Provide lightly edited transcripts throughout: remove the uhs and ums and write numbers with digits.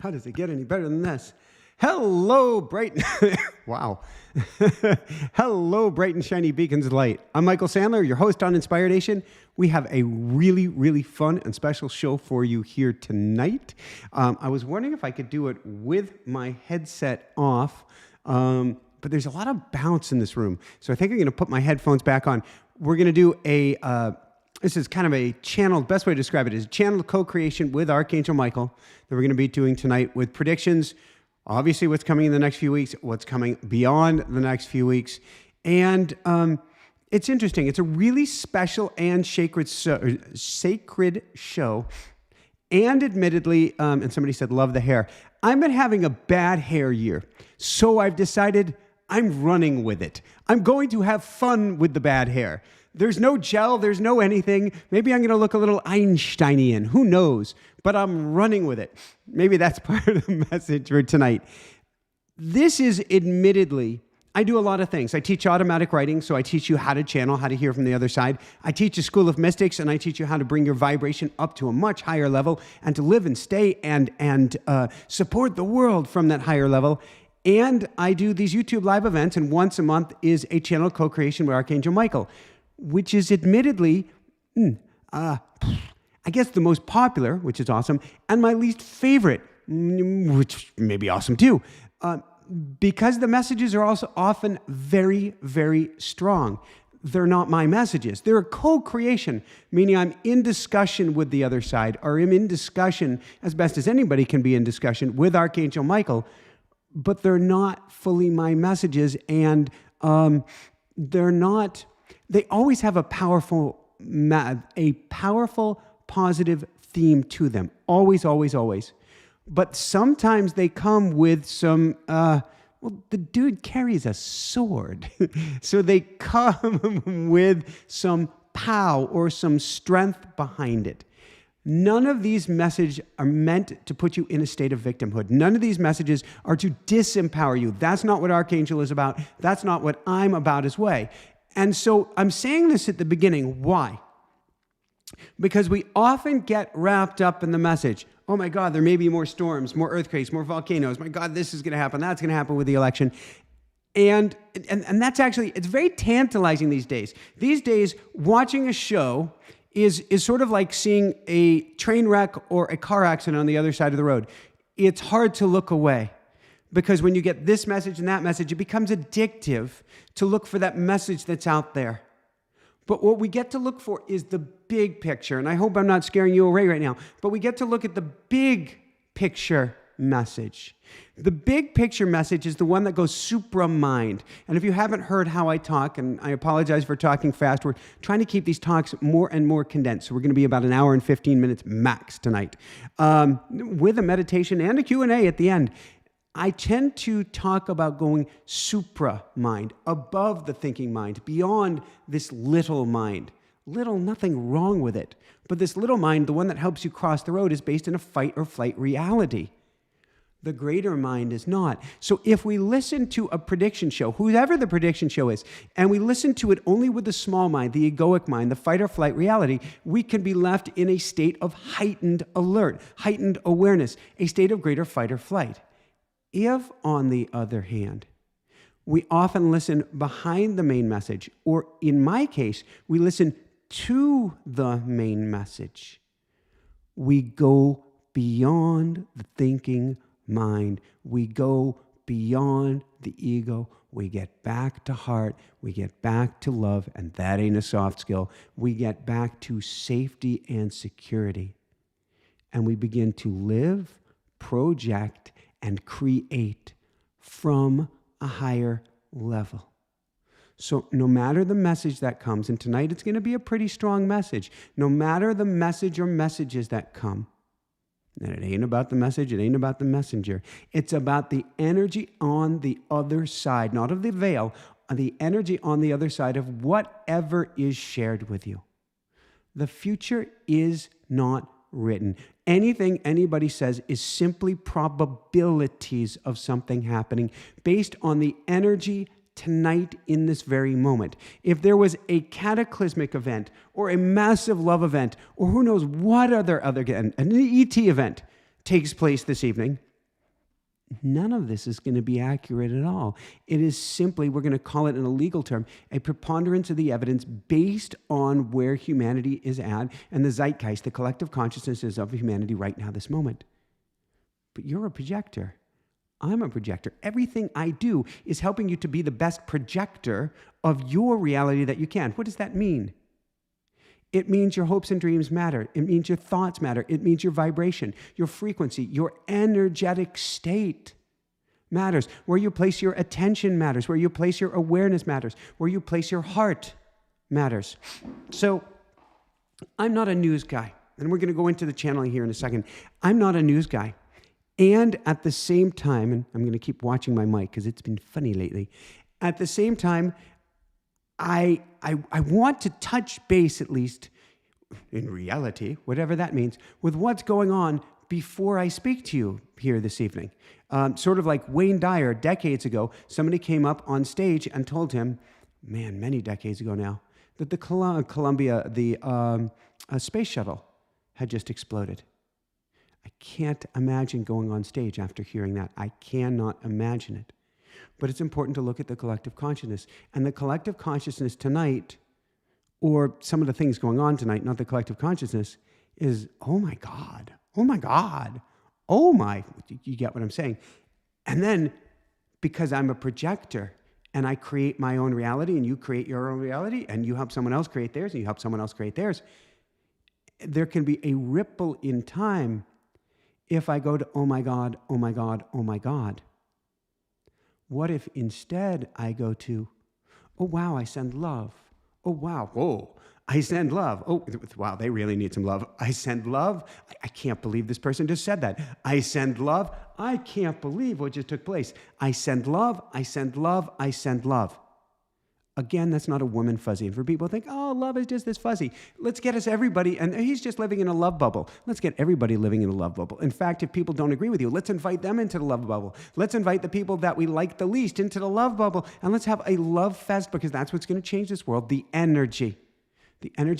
How does it get any better than this? Hello, bright. Wow. Hello, bright and shiny beacons of light. I'm Michael Sandler, your host on Inspired Nation. We have a really, really fun and special show for you here tonight. I was wondering if I could do it with my headset off, but there's a lot of bounce in this room. So I think I'm going to put my headphones back on. We're going to do this is kind of a channeled, best way to describe it is a channeled co-creation with Archangel Michael that we're going to be doing tonight with predictions, obviously what's coming in the next few weeks, what's coming beyond the next few weeks. And it's interesting. It's a really special and sacred show. And admittedly, and somebody said, love the hair. I've been having a bad hair year. So I've decided I'm running with it. I'm going to have fun with the bad hair. There's no gel, there's no anything. Maybe I'm going to look a little Einsteinian. Who knows? But I'm running with it. Maybe that's part of the message for tonight. This is admittedly, I do a lot of things. I teach automatic writing, so I teach you how to channel, how to hear from the other side. I teach a school of mystics, and I teach you how to bring your vibration up to a much higher level and to live and stay and support the world from that higher level. And I do these YouTube live events, and once a month is a channel co-creation with Archangel Michael, which is admittedly, I guess the most popular, which is awesome, and my least favorite, which may be awesome too, because the messages are also often very, very strong. They're not my messages. They're a co-creation, meaning I'm in discussion with the other side, or I'm in discussion, as best as anybody can be in discussion, with Archangel Michael, but they're not fully my messages, and they always have a powerful, positive theme to them. Always, always, always. But sometimes they come with some, the dude carries a sword. So they come with some pow or some strength behind it. None of these messages are meant to put you in a state of victimhood. None of these messages are to disempower you. That's not what Archangel is about. That's not what I'm about as well. And so I'm saying this at the beginning. Why? Because we often get wrapped up in the message. Oh my God, there may be more storms, more earthquakes, more volcanoes. My God, this is going to happen. That's going to happen with the election. And that's actually, it's very tantalizing these days. These days, watching a show is sort of like seeing a train wreck or a car accident on the other side of the road. It's hard to look away. Because when you get this message and that message, it becomes addictive to look for that message that's out there. But what we get to look for is the big picture. And I hope I'm not scaring you away right now. But we get to look at the big picture message. The big picture message is the one that goes supra-mind. And if you haven't heard how I talk, and I apologize for talking fast, we're trying to keep these talks more and more condensed. So we're going to be about an hour and 15 minutes max tonight, with a meditation and a Q&A at the end. I tend to talk about going supra-mind, above the thinking mind, beyond this little mind. Little, nothing wrong with it. But this little mind, the one that helps you cross the road, is based in a fight or flight reality. The greater mind is not. So if we listen to a prediction show, whoever the prediction show is, and we listen to it only with the small mind, the egoic mind, the fight or flight reality, we can be left in a state of heightened alert, heightened awareness, a state of greater fight or flight. If, on the other hand, we often listen behind the main message, or in my case, we listen to the main message, we go beyond the thinking mind. We go beyond the ego. We get back to heart. We get back to love, and that ain't a soft skill. We get back to safety and security. And we begin to live, project, and create from a higher level. So no matter the message that comes, and tonight it's going to be a pretty strong message, no matter the message or messages that come, and it ain't about the message, it ain't about the messenger. It's about the energy on the other side, not of the veil, the energy on the other side of whatever is shared with you. The future is not written. Anything anybody says is simply probabilities of something happening based on the energy tonight in this very moment. If there was a cataclysmic event or a massive love event or who knows what other an ET event takes place this evening, none of this is going to be accurate at all. It is simply, we're going to call it in a legal term, a preponderance of the evidence based on where humanity is at and the zeitgeist, the collective consciousnesses of humanity right now, this moment. But you're a projector. I'm a projector. Everything I do is helping you to be the best projector of your reality that you can. What does that mean? It means your hopes and dreams matter. It means your thoughts matter. It means your vibration, your frequency, your energetic state matters. Where you place your attention matters. Where you place your awareness matters. Where you place your heart matters. So I'm not a news guy. And we're going to go into the channeling here in a second. I'm not a news guy. And at the same time, and I'm going to keep watching my mic because it's been funny lately. At the same time, I want to touch base, at least in reality, whatever that means, with what's going on before I speak to you here this evening. Sort of like Wayne Dyer, decades ago, somebody came up on stage and told him, man, many decades ago now, that the Columbia, the space shuttle had just exploded. I can't imagine going on stage after hearing that. I cannot imagine it. But it's important to look at the collective consciousness. And the collective consciousness tonight, or some of the things going on tonight, not the collective consciousness, is, oh my God, oh my God, oh my, you get what I'm saying. And then, because I'm a projector, and I create my own reality, and you create your own reality, and you help someone else create theirs, and you help someone else create theirs, there can be a ripple in time if I go to, oh my God, oh my God, oh my God. What if instead I go to, oh wow, I send love. Oh wow, whoa, I send love. Oh wow, they really need some love. I send love. I can't believe this person just said that. I send love. I can't believe what just took place. I send love, I send love, I send love. Again, that's not a woman fuzzy. And for people who think, oh, love is just this fuzzy. Let's get us everybody, and he's just living in a love bubble. Let's get everybody living in a love bubble. In fact, if people don't agree with you, let's invite them into the love bubble. Let's invite the people that we like the least into the love bubble, and let's have a love fest, because that's what's going to change this world, the energy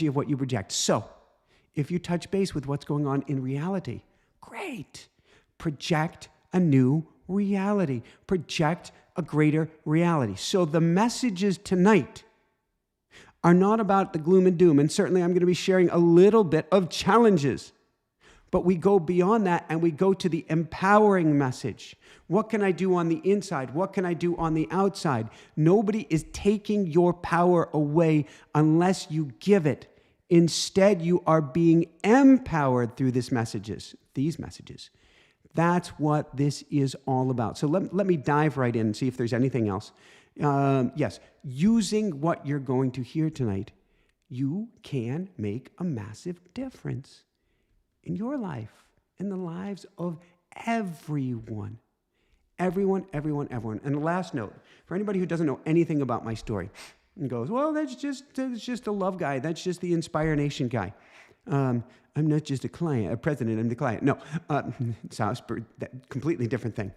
of what you project. So, if you touch base with what's going on in reality, great. Project a new reality. Project a greater reality. So the messages tonight are not about the gloom and doom, and certainly I'm going to be sharing a little bit of challenges, but we go beyond that and we go to the empowering message. What can I do on the inside? What can I do on the outside? Nobody is taking your power away unless you give it. Instead, you are being empowered through these messages. That's what this is all about. So let me dive right in and see if there's anything else. Yes, using what you're going to hear tonight, you can make a massive difference in your life, in the lives of everyone. Everyone. And the last note, for anybody who doesn't know anything about my story and goes, well, that's just a love guy. That's just the Inspire Nation guy. I'm not just a president, I'm the client. No, completely different thing.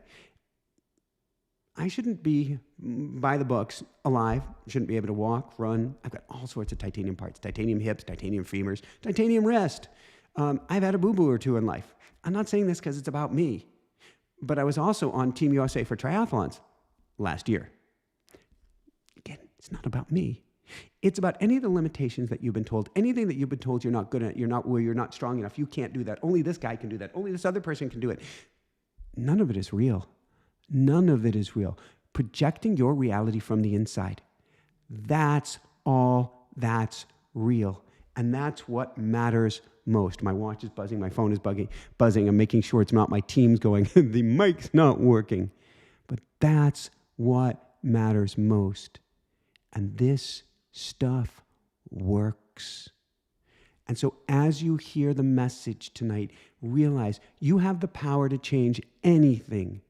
I shouldn't be, by the books, alive. Shouldn't be able to walk, run. I've got all sorts of titanium parts, titanium hips, titanium femurs, titanium wrist. I've had a boo-boo or two in life. I'm not saying this because it's about me, but I was also on Team USA for triathlons last year. Again, it's not about me. It's about any of the limitations that you've been told, anything that you've been told you're not good at, you're not strong enough, you can't do that, only this guy can do that, only this other person can do it. None of it is real. None of it is real. Projecting your reality from the inside, that's all that's real. And that's what matters most. My watch is buzzing, my phone is buzzing. I'm making sure it's not my Teams going, the mic's not working. But that's what matters most. And this stuff works. And so as you hear the message tonight, realize you have the power to change anything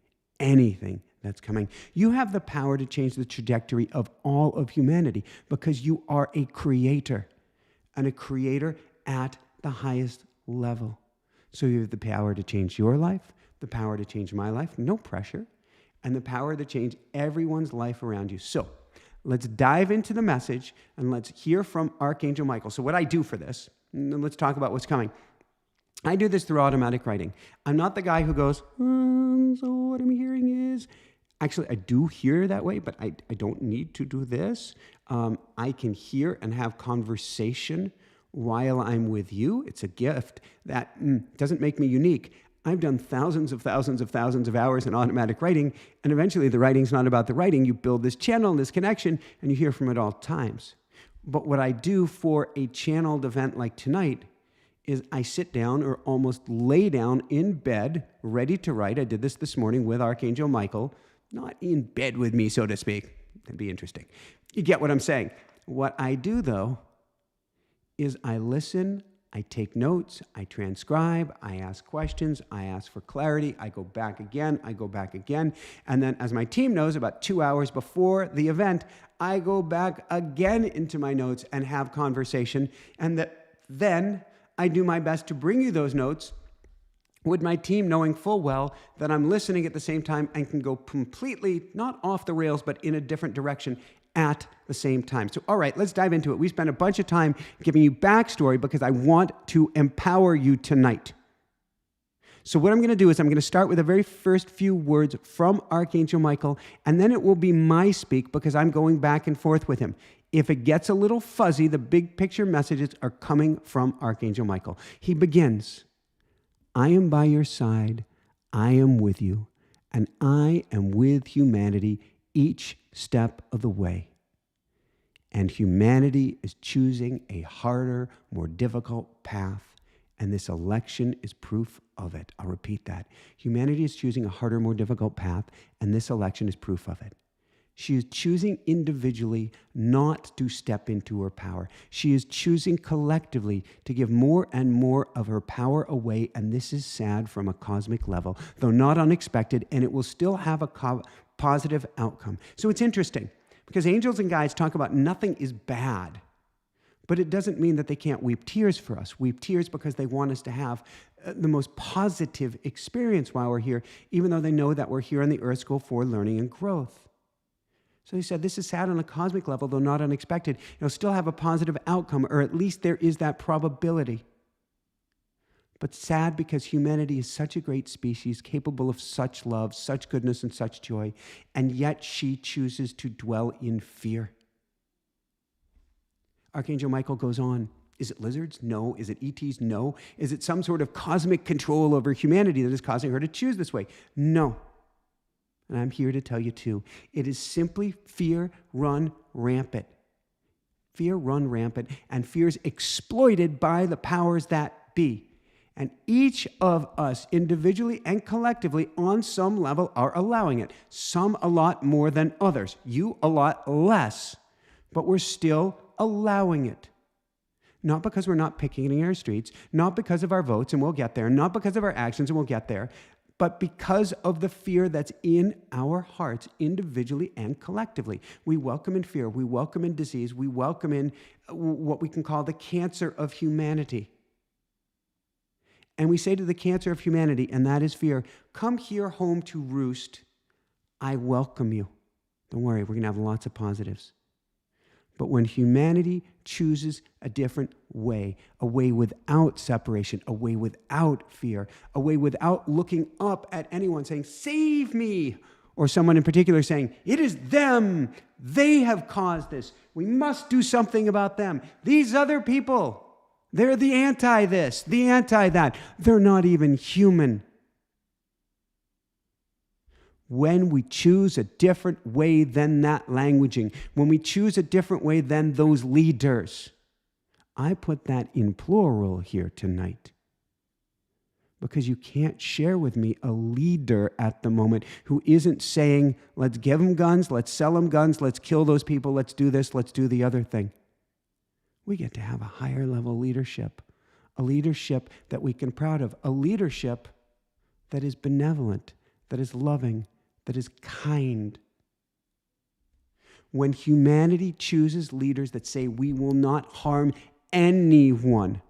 that's coming. You have the power to change the trajectory of all of humanity because you are a creator, and a creator at the highest level. So you have the power to change your life, the power to change my life, no pressure, and the power to change everyone's life around you. So let's dive into the message and let's hear from Archangel Michael. So what I do for this, and let's talk about what's coming. I do this through automatic writing. I'm not the guy who goes, so what I'm hearing is, actually, I do hear that way, but I don't need to do this. I can hear and have conversation while I'm with you. It's a gift that doesn't make me unique. I've done thousands of hours in automatic writing, and eventually the writing's not about the writing. You build this channel and this connection, and you hear from it all times. But what I do for a channeled event like tonight is I sit down or almost lay down in bed, ready to write. I did this morning with Archangel Michael, not in bed with me, so to speak. That'd be interesting. You get what I'm saying. What I do, though, is I listen, I take notes, I transcribe, I ask questions, I ask for clarity, I go back again, and then as my team knows, about 2 hours before the event, I go back again into my notes and have conversation, and then I do my best to bring you those notes with my team knowing full well that I'm listening at the same time and can go completely, not off the rails, but in a different direction at the same time. So, all right, let's dive into it. We spent a bunch of time giving you backstory because I want to empower you tonight. So what I'm going to do is I'm going to start with the very first few words from Archangel Michael, and then it will be my speak because I'm going back and forth with him. If it gets a little fuzzy, the big picture messages are coming from Archangel Michael. He begins, I am by your side, I am with you, and I am with humanity each step of the way. And humanity is choosing a harder, more difficult path, and this election is proof of it. I'll repeat that. Humanity is choosing a harder, more difficult path, and this election is proof of it. She is choosing individually not to step into her power. She is choosing collectively to give more and more of her power away, and this is sad from a cosmic level, though not unexpected, and it will still have a positive outcome. So it's interesting, because angels and guides talk about nothing is bad, but it doesn't mean that they can't weep tears for us. Weep tears because they want us to have the most positive experience while we're here, even though they know that we're here on the earth school for learning and growth. So he said, this is sad on a cosmic level, though not unexpected. It'll still have a positive outcome, or at least there is that probability. But sad because humanity is such a great species, capable of such love, such goodness, and such joy, and yet she chooses to dwell in fear. Archangel Michael goes on. Is it lizards? No. Is it ETs? No. Is it some sort of cosmic control over humanity that is causing her to choose this way? No. And I'm here to tell you too, it is simply fear run rampant. Fear run rampant, and fear is exploited by the powers that be. And each of us, individually and collectively, on some level, are allowing it. Some a lot more than others. You a lot less. But we're still allowing it. Not because we're not picketing our streets, not because of our votes, and we'll get there, not because of our actions, and we'll get there, but because of the fear that's in our hearts, individually and collectively. We welcome in fear, we welcome in disease, we welcome in what we can call the cancer of humanity. And we say to the cancer of humanity, and that is fear, come here home to roost. I welcome you. Don't worry, we're going to have lots of positives. But when humanity chooses a different way, a way without separation, a way without fear, a way without looking up at anyone saying, save me, or someone in particular saying, it is them, they have caused this, we must do something about them. These other people, they're the anti-this, the anti-that. They're not even human. When we choose a different way than that languaging, when we choose a different way than those leaders, I put that in plural here tonight. Because you can't share with me a leader at the moment who isn't saying, let's give them guns, let's sell them guns, let's kill those people, let's do this, let's do the other thing. We get to have a higher level leadership, a leadership that we can be proud of, a leadership that is benevolent, that is loving, that is kind. When humanity chooses leaders that say we will not harm anyone,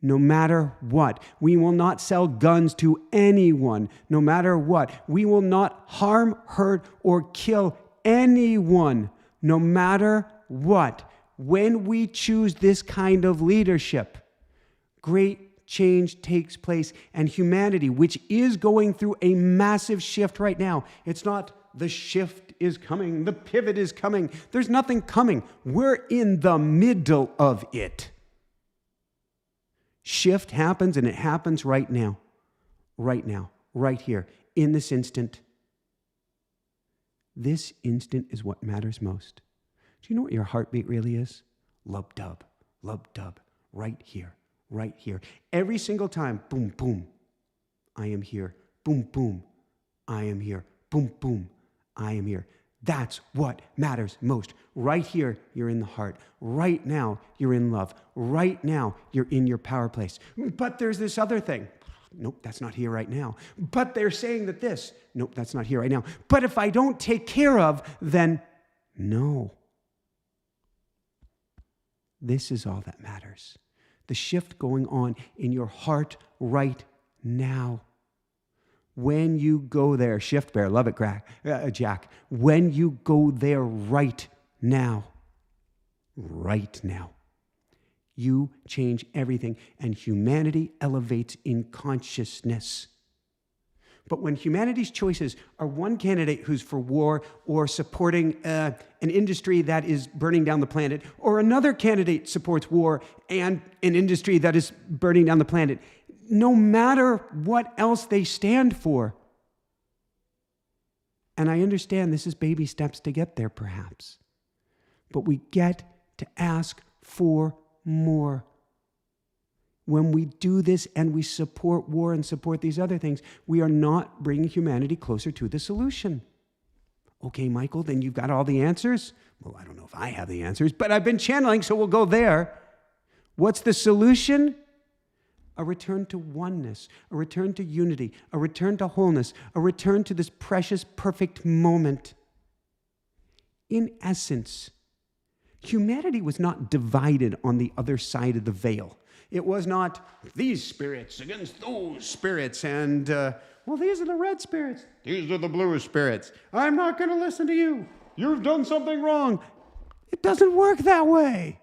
no matter what, we will not sell guns to anyone, no matter what, we will not harm, hurt, or kill anyone, no matter what. When we choose this kind of leadership, great change takes place. And humanity, which is going through a massive shift right now, it's not the shift is coming, the pivot is coming. There's nothing coming. We're in the middle of it. Shift happens, and it happens right now, right here, in this instant. This instant is what matters most. Do you know what your heartbeat really is? Lub-dub, right here, right here. Every single time, boom, boom, I am here. Boom, boom, I am here. Boom, boom, I am here. That's what matters most. Right here, you're in the heart. Right now, you're in love. Right now, you're in your power place. But there's this other thing. Nope, that's not here right now. But they're saying that this. Nope, that's not here right now. But if I don't take care of, then no. This is all that matters. The shift going on in your heart right now. When you go there, shift bear, love it, Jack. When you go there right now, you change everything, and humanity elevates in consciousness. But when humanity's choices are one candidate who's for war or supporting an industry that is burning down the planet, or another candidate supports war and an industry that is burning down the planet, no matter what else they stand for. And I understand this is baby steps to get there, perhaps. But we get to ask for more. When we do this and we support war and support these other things, we are not bringing humanity closer to the solution. Okay, Michael, then you've got all the answers? Well, I don't know if I have the answers, but I've been channeling, so we'll go there. What's the solution? A return to oneness, a return to unity, a return to wholeness, a return to this precious, perfect moment. In essence, humanity was not divided on the other side of the veil. It was not these spirits against those spirits, and, these are the red spirits. These are the blue spirits. I'm not going to listen to you. You've done something wrong. It doesn't work that way.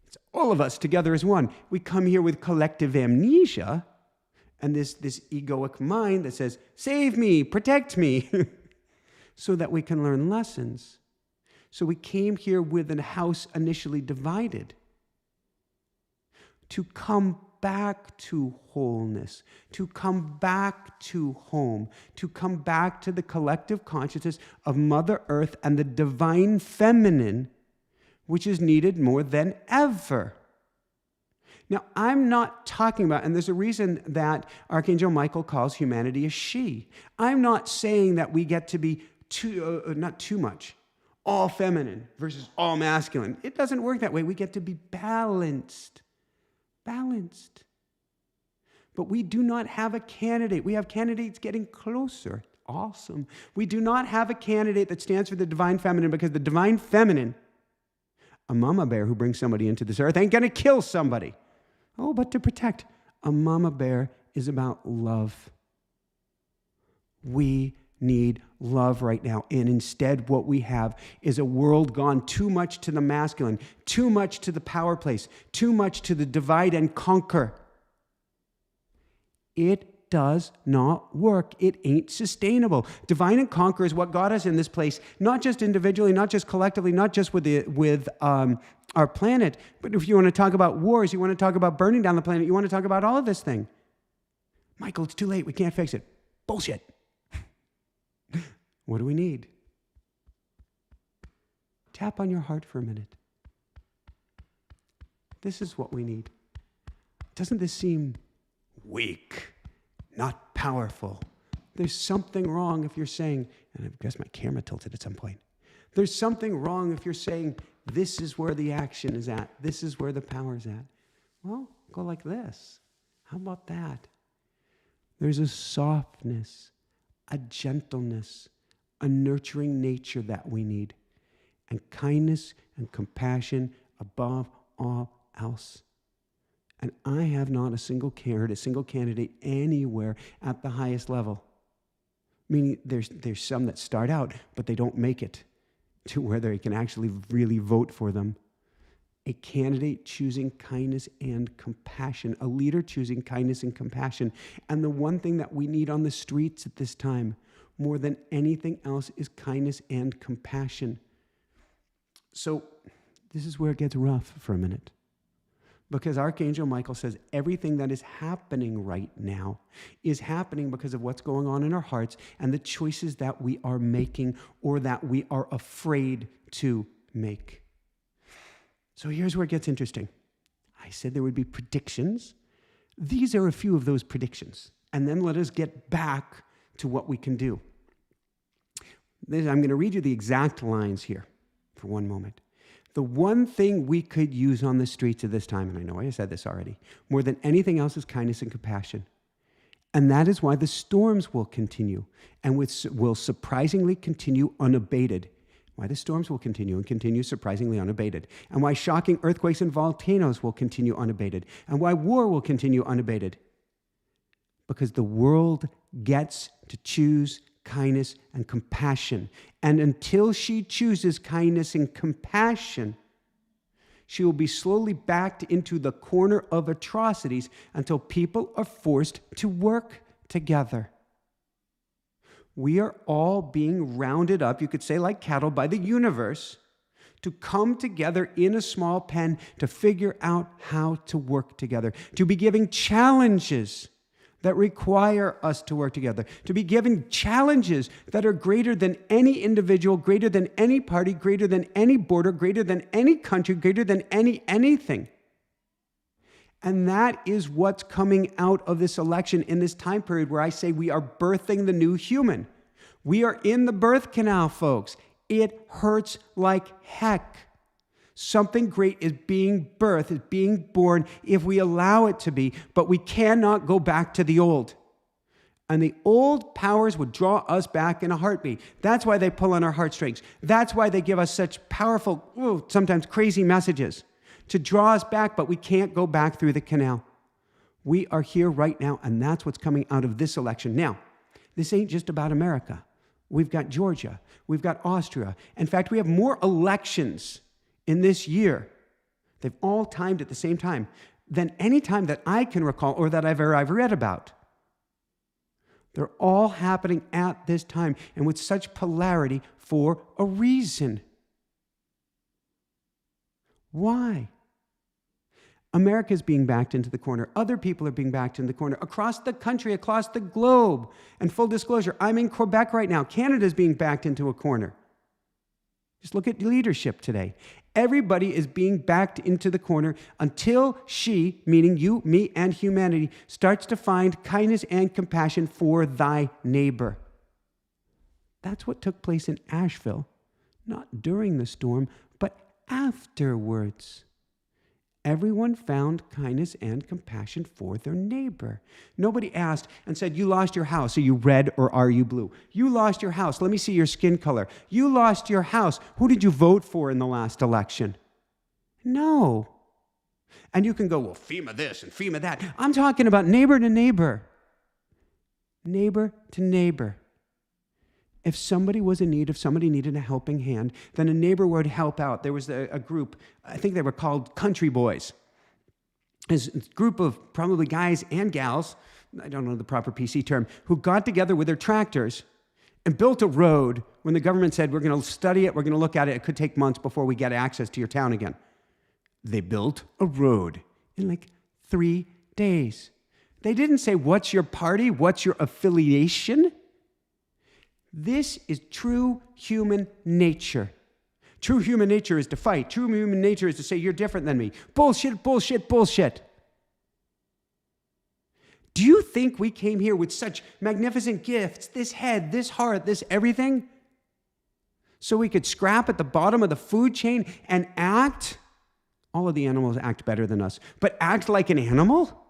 It's all of us together as one. We come here with collective amnesia and this egoic mind that says, save me, protect me, so that we can learn lessons. So we came here with a house initially divided to come back to wholeness, to come back to home, to come back to the collective consciousness of Mother Earth and the divine feminine, which is needed more than ever. Now, I'm not talking about, and there's a reason that Archangel Michael calls humanity a she. I'm not saying that we get to be not too much, all feminine versus all masculine. It doesn't work that way. We get to be balanced. But we do not have a candidate. We have candidates getting closer. Awesome. We do not have a candidate that stands for the divine feminine, because the divine feminine, a mama bear who brings somebody into this earth, ain't going to kill somebody. Oh, but to protect. A mama bear is about love. We need love right now. And instead, what we have is a world gone too much to the masculine, too much to the power place, too much to the divide and conquer. It does not work. It ain't sustainable. Divide and conquer is what got us in this place, not just individually, not just collectively, not just with our planet, but if you want to talk about wars, you want to talk about burning down the planet, you want to talk about all of this thing. Michael, it's too late. We can't fix it. Bullshit. What do we need? Tap on your heart for a minute. This is what we need. Doesn't this seem weak, not powerful? There's something wrong if you're saying, and I guess my camera tilted at some point. There's something wrong if you're saying, this is where the action is at. This is where the power is at. Well, go like this. How about that? There's a softness, a gentleness, a nurturing nature that we need, and kindness and compassion above all else. And I have not a single candidate anywhere at the highest level. Meaning there's some that start out, but they don't make it to where they can actually really vote for them. a candidate choosing kindness and compassion, a leader choosing kindness and compassion. And the one thing that we need on the streets at this time, more than anything else, is kindness and compassion. So this is where it gets rough for a minute. Because Archangel Michael says everything that is happening right now is happening because of what's going on in our hearts and the choices that we are making or that we are afraid to make. So here's where it gets interesting. I said there would be predictions. These are a few of those predictions. And then let us get back to what we can do. I'm going to read you the exact lines here for one moment. The one thing we could use on the streets at this time, and I know I said this already, more than anything else is kindness and compassion. And that is why the storms will continue and will surprisingly continue unabated. Why the storms will continue and continue surprisingly unabated. And why shocking earthquakes and volcanoes will continue unabated. And why war will continue unabated. Because the world gets to choose kindness and compassion. And until she chooses kindness and compassion, she will be slowly backed into the corner of atrocities until people are forced to work together. We are all being rounded up, you could say like cattle, by the universe to come together in a small pen to figure out how to work together, to be giving challenges that require us to work together, to be given challenges that are greater than any individual, greater than any party, greater than any border, greater than any country, greater than anything. And that is what's coming out of this election in this time period where I say we are birthing the new human. We are in the birth canal, folks. It hurts like heck. Something great is being birthed, is being born if we allow it to be, but we cannot go back to the old. And the old powers would draw us back in a heartbeat. That's why they pull on our heartstrings. That's why they give us such powerful, sometimes crazy messages to draw us back, but we can't go back through the canal. We are here right now, and that's what's coming out of this election. Now, this ain't just about America. We've got Georgia. We've got Austria. In fact, we have more elections in this year, they've all timed at the same time, than any time that I can recall or that I've read about. They're all happening at this time and with such polarity for a reason. Why? America is being backed into the corner. Other people are being backed into the corner across the country, across the globe. And full disclosure, I'm in Quebec right now. Canada is being backed into a corner. Just look at leadership today. Everybody is being backed into the corner until she, meaning you, me, and humanity, starts to find kindness and compassion for thy neighbor. That's what took place in Asheville, not during the storm, but afterwards. Everyone found kindness and compassion for their neighbor. Nobody asked and said, you lost your house. Are you red or are you blue? You lost your house. Let me see your skin color. You lost your house. Who did you vote for in the last election? No. And you can go, well, FEMA this and FEMA that. I'm talking about neighbor to neighbor. Neighbor to neighbor. If somebody was in need, if somebody needed a helping hand, then a neighbor would help out. There was a group, I think they were called Country Boys. This group of probably guys and gals, I don't know the proper PC term, who got together with their tractors and built a road when the government said, we're going to study it, we're going to look at it, it could take months before we get access to your town again. They built a road in like 3 days. They didn't say, what's your party? What's your affiliation? This is true human nature. True human nature is to fight. True human nature is to say, you're different than me. Bullshit, bullshit, bullshit. Do you think we came here with such magnificent gifts, this head, this heart, this everything, so we could scrap at the bottom of the food chain and act? All of the animals act better than us, but act like an animal?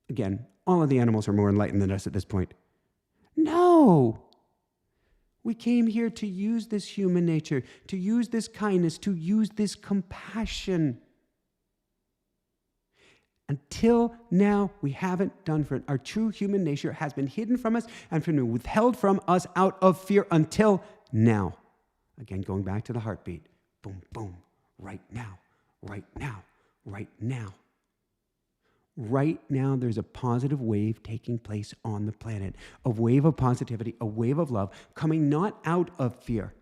Again, all of the animals are more enlightened than us at this point. No. We came here to use this human nature, to use this kindness, to use this compassion. Until now, we haven't done for it. Our true human nature has been hidden from us and been withheld from us out of fear until now. Again, going back to the heartbeat. Boom, boom, right now, right now, right now. Right now, there's a positive wave taking place on the planet, a wave of positivity, a wave of love, coming not out of fear,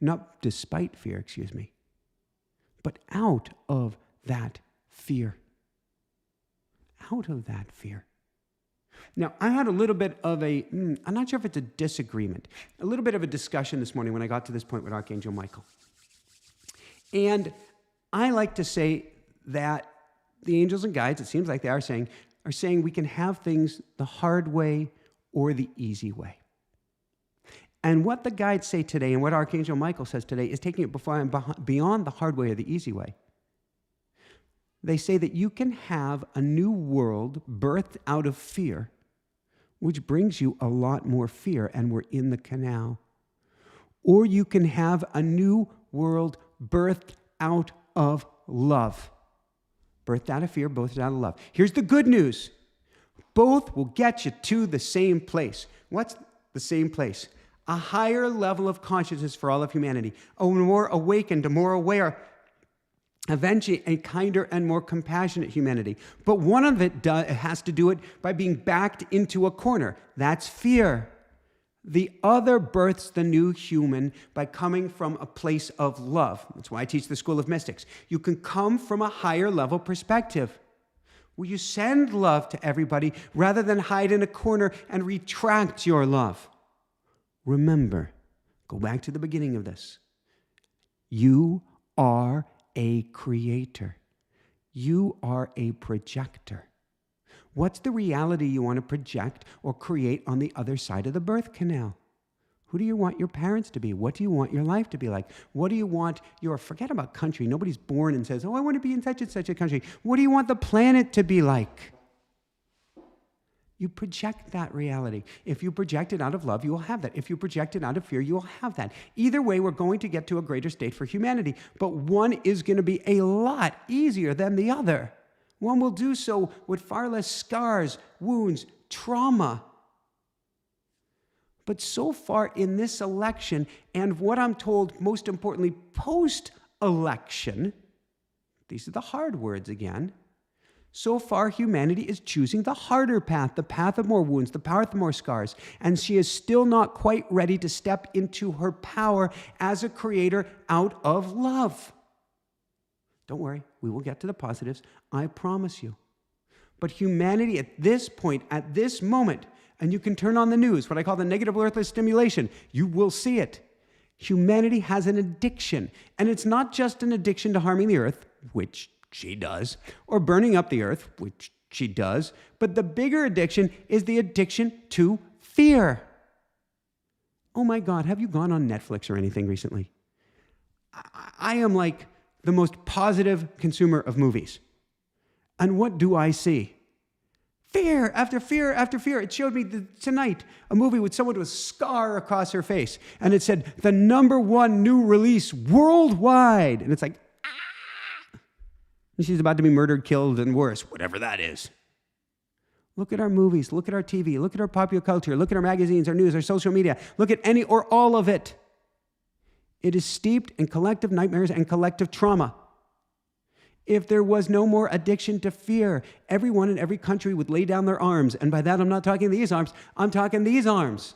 not despite fear, but out of that fear. Out of that fear. Now, I had a little bit of I'm not sure if it's a disagreement, a little bit of a discussion this morning when I got to this point with Archangel Michael. And I like to say that the angels and guides, it seems like they are saying we can have things the hard way or the easy way. And what the guides say today and what Archangel Michael says today is taking it beyond the hard way or the easy way. They say that you can have a new world birthed out of fear, which brings you a lot more fear, and we're in the canal. Or you can have a new world birthed out of love. Birthed out of fear, birthed out of love. Here's the good news. Both will get you to the same place. What's the same place? A higher level of consciousness for all of humanity. A more awakened, a more aware, eventually a kinder and more compassionate humanity. But one of it has to do it by being backed into a corner. That's fear. The other births the new human by coming from a place of love. That's why I teach the School of Mystics. You can come from a higher level perspective, where you send love to everybody rather than hide in a corner and retract your love. Remember, go back to the beginning of this. You are a creator. You are a projector. What's the reality you want to project or create on the other side of the birth canal? Who do you want your parents to be? What do you want your life to be like? What do you want forget about country. Nobody's born and says, I want to be in such and such a country. What do you want the planet to be like? You project that reality. If you project it out of love, you will have that. If you project it out of fear, you will have that. Either way, we're going to get to a greater state for humanity, but one is going to be a lot easier than the other. One will do so with far less scars, wounds, trauma. But so far in this election, and what I'm told, most importantly, post-election, these are the hard words again, so far humanity is choosing the harder path, the path of more wounds, the path of more scars, and she is still not quite ready to step into her power as a creator out of love. Don't worry, we will get to the positives, I promise you. But humanity at this point, at this moment, and you can turn on the news, what I call the negative earthly stimulation, you will see it. Humanity has an addiction, and it's not just an addiction to harming the earth, which she does, or burning up the earth, which she does, but the bigger addiction is the addiction to fear. Oh my God, have you gone on Netflix or anything recently? I am like the most positive consumer of movies. And what do I see? Fear after fear after fear. It showed me tonight a movie with someone with a scar across her face. And it said, the #1 new release worldwide. And it's like, and she's about to be murdered, killed, and worse, whatever that is. Look at our movies, look at our TV, look at our popular culture, look at our magazines, our news, our social media, look at any or all of it. It is steeped in collective nightmares and collective trauma. If there was no more addiction to fear, everyone in every country would lay down their arms. And by that, I'm not talking these arms, I'm talking these arms.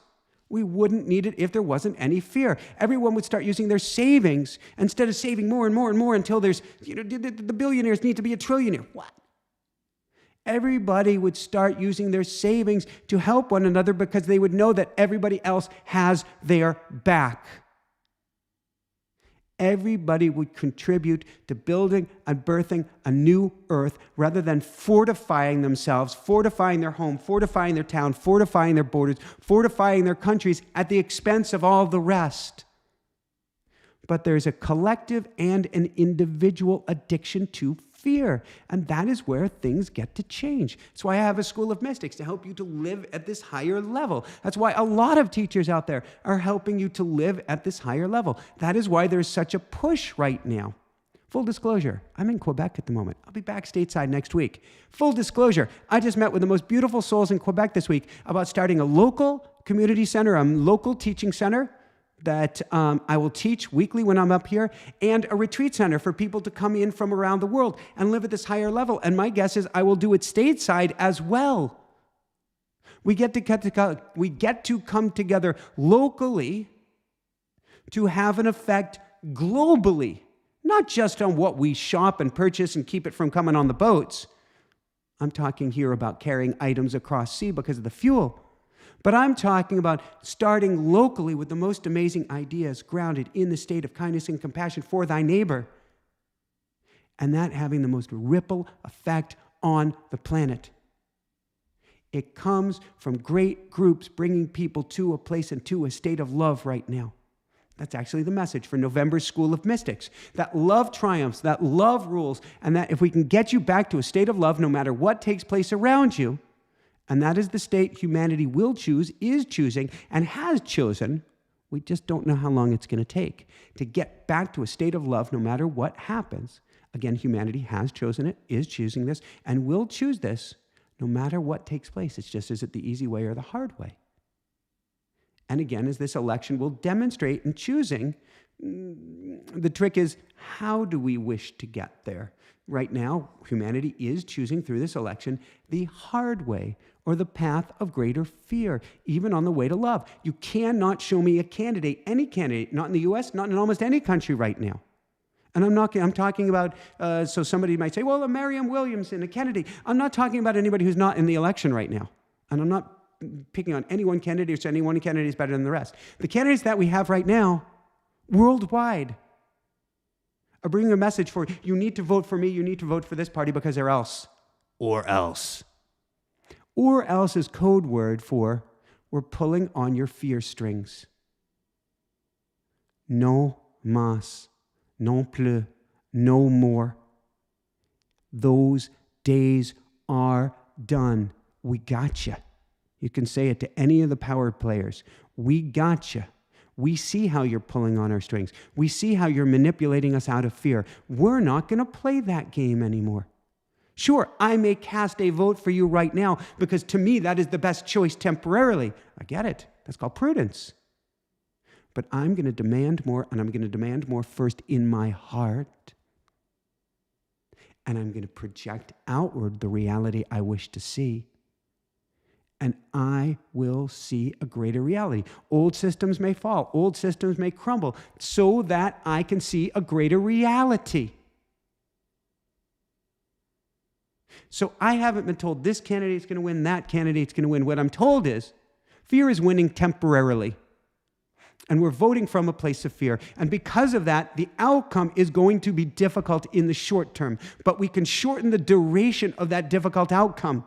We wouldn't need it if there wasn't any fear. Everyone would start using their savings instead of saving more and more and more until there's, the billionaires need to be a trillionaire. What? Everybody would start using their savings to help one another because they would know that everybody else has their back. Everybody would contribute to building and birthing a new earth rather than fortifying themselves, fortifying their home, fortifying their town, fortifying their borders, fortifying their countries at the expense of all the rest. But there's a collective and an individual addiction to fear, and that is where things get to change. That's why I have a School of Mystics, to help you to live at this higher level. That's why a lot of teachers out there are helping you to live at this higher level. That is why there's such a push right now. Full disclosure, I'm in Quebec at the moment. I'll be back stateside next week. Full disclosure, I just met with the most beautiful souls in Quebec this week about starting a local community center, a local teaching center, that I will teach weekly when I'm up here, and a retreat center for people to come in from around the world and live at this higher level. And my guess is I will do it stateside as well. We get to come together locally to have an effect globally, not just on what we shop and purchase and keep it from coming on the boats. I'm talking here about carrying items across sea because of the fuel. But I'm talking about starting locally with the most amazing ideas grounded in the state of kindness and compassion for thy neighbor. And that having the most ripple effect on the planet. It comes from great groups bringing people to a place and to a state of love right now. That's actually the message for November's School of Mystics. That love triumphs, that love rules, and that if we can get you back to a state of love no matter what takes place around you, and that is the state humanity will choose, is choosing, and has chosen, we just don't know how long it's going to take to get back to a state of love no matter what happens. Again, humanity has chosen it, is choosing this, and will choose this no matter what takes place. It's just, is it the easy way or the hard way? And again, as this election will demonstrate in choosing, the trick is, how do we wish to get there? Right now, humanity is choosing through this election the hard way or the path of greater fear, even on the way to love. You cannot show me a candidate, any candidate, not in the U.S., not in almost any country right now. And I'm talking about, so somebody might say, well, a Marianne Williamson, a Kennedy. I'm not talking about anybody who's not in the election right now. And I'm not picking on any one candidate or saying any one candidate is better than the rest. The candidates that we have right now, worldwide, are bringing a message for, you need to vote for me, you need to vote for this party because or else. Or else. Or else is code word for, we're pulling on your fear strings. No mas, non plus, no more. Those days are done. We gotcha. You can say it to any of the power players. We gotcha. We see how you're pulling on our strings. We see how you're manipulating us out of fear. We're not going to play that game anymore. Sure, I may cast a vote for you right now because to me that is the best choice temporarily. I get it. That's called prudence. But I'm going to demand more, and I'm going to demand more first in my heart. And I'm going to project outward the reality I wish to see. And I will see a greater reality. Old systems may fall. Old systems may crumble so that I can see a greater reality. So I haven't been told this candidate's going to win, that candidate's going to win. What I'm told is fear is winning temporarily. And we're voting from a place of fear. And because of that, the outcome is going to be difficult in the short term. But we can shorten the duration of that difficult outcome.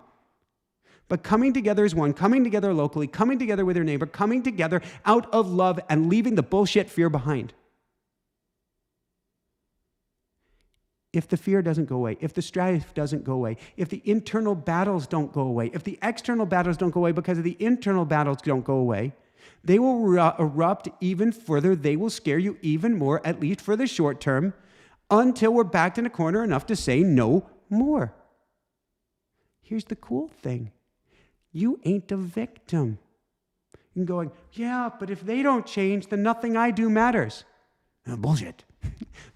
But coming together as one, coming together locally, coming together with your neighbor, coming together out of love and leaving the bullshit fear behind. If the fear doesn't go away, if the strife doesn't go away, if the internal battles don't go away, if the external battles don't go away because of the internal battles don't go away, they will erupt even further. They will scare you even more, at least for the short term, until we're backed in a corner enough to say no more. Here's the cool thing. You ain't a victim. And going, yeah, but if they don't change, then nothing I do matters. Bullshit.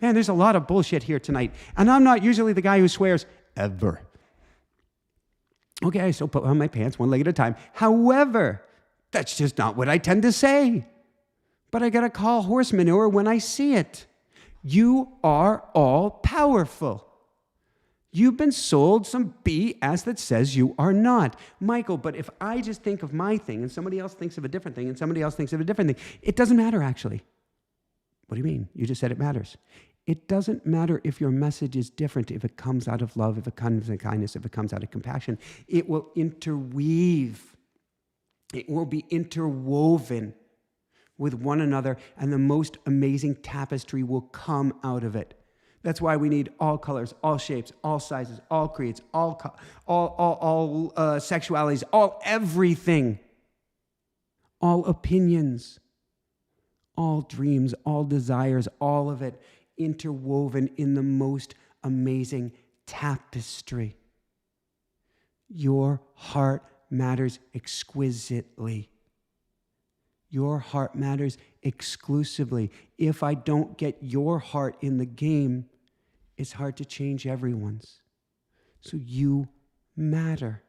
Man, there's a lot of bullshit here tonight. And I'm not usually the guy who swears, ever. Okay, so put on my pants one leg at a time. However, that's just not what I tend to say. But I got to call horse manure when I see it. You are all powerful. You've been sold some BS that says you are not. Michael, but if I just think of my thing and somebody else thinks of a different thing and somebody else thinks of a different thing, it doesn't matter actually. What do you mean? You just said it matters. It doesn't matter if your message is different, if it comes out of love, if it comes out of kindness, if it comes out of compassion. It will interweave. It will be interwoven with one another, and the most amazing tapestry will come out of it. That's why we need all colors, all shapes, all sizes, all creeds, all sexualities, all everything, all opinions, all dreams, all desires, all of it interwoven in the most amazing tapestry. Your heart matters exquisitely. Your heart matters exclusively. If I don't get your heart in the game, it's hard to change everyone's. So you matter.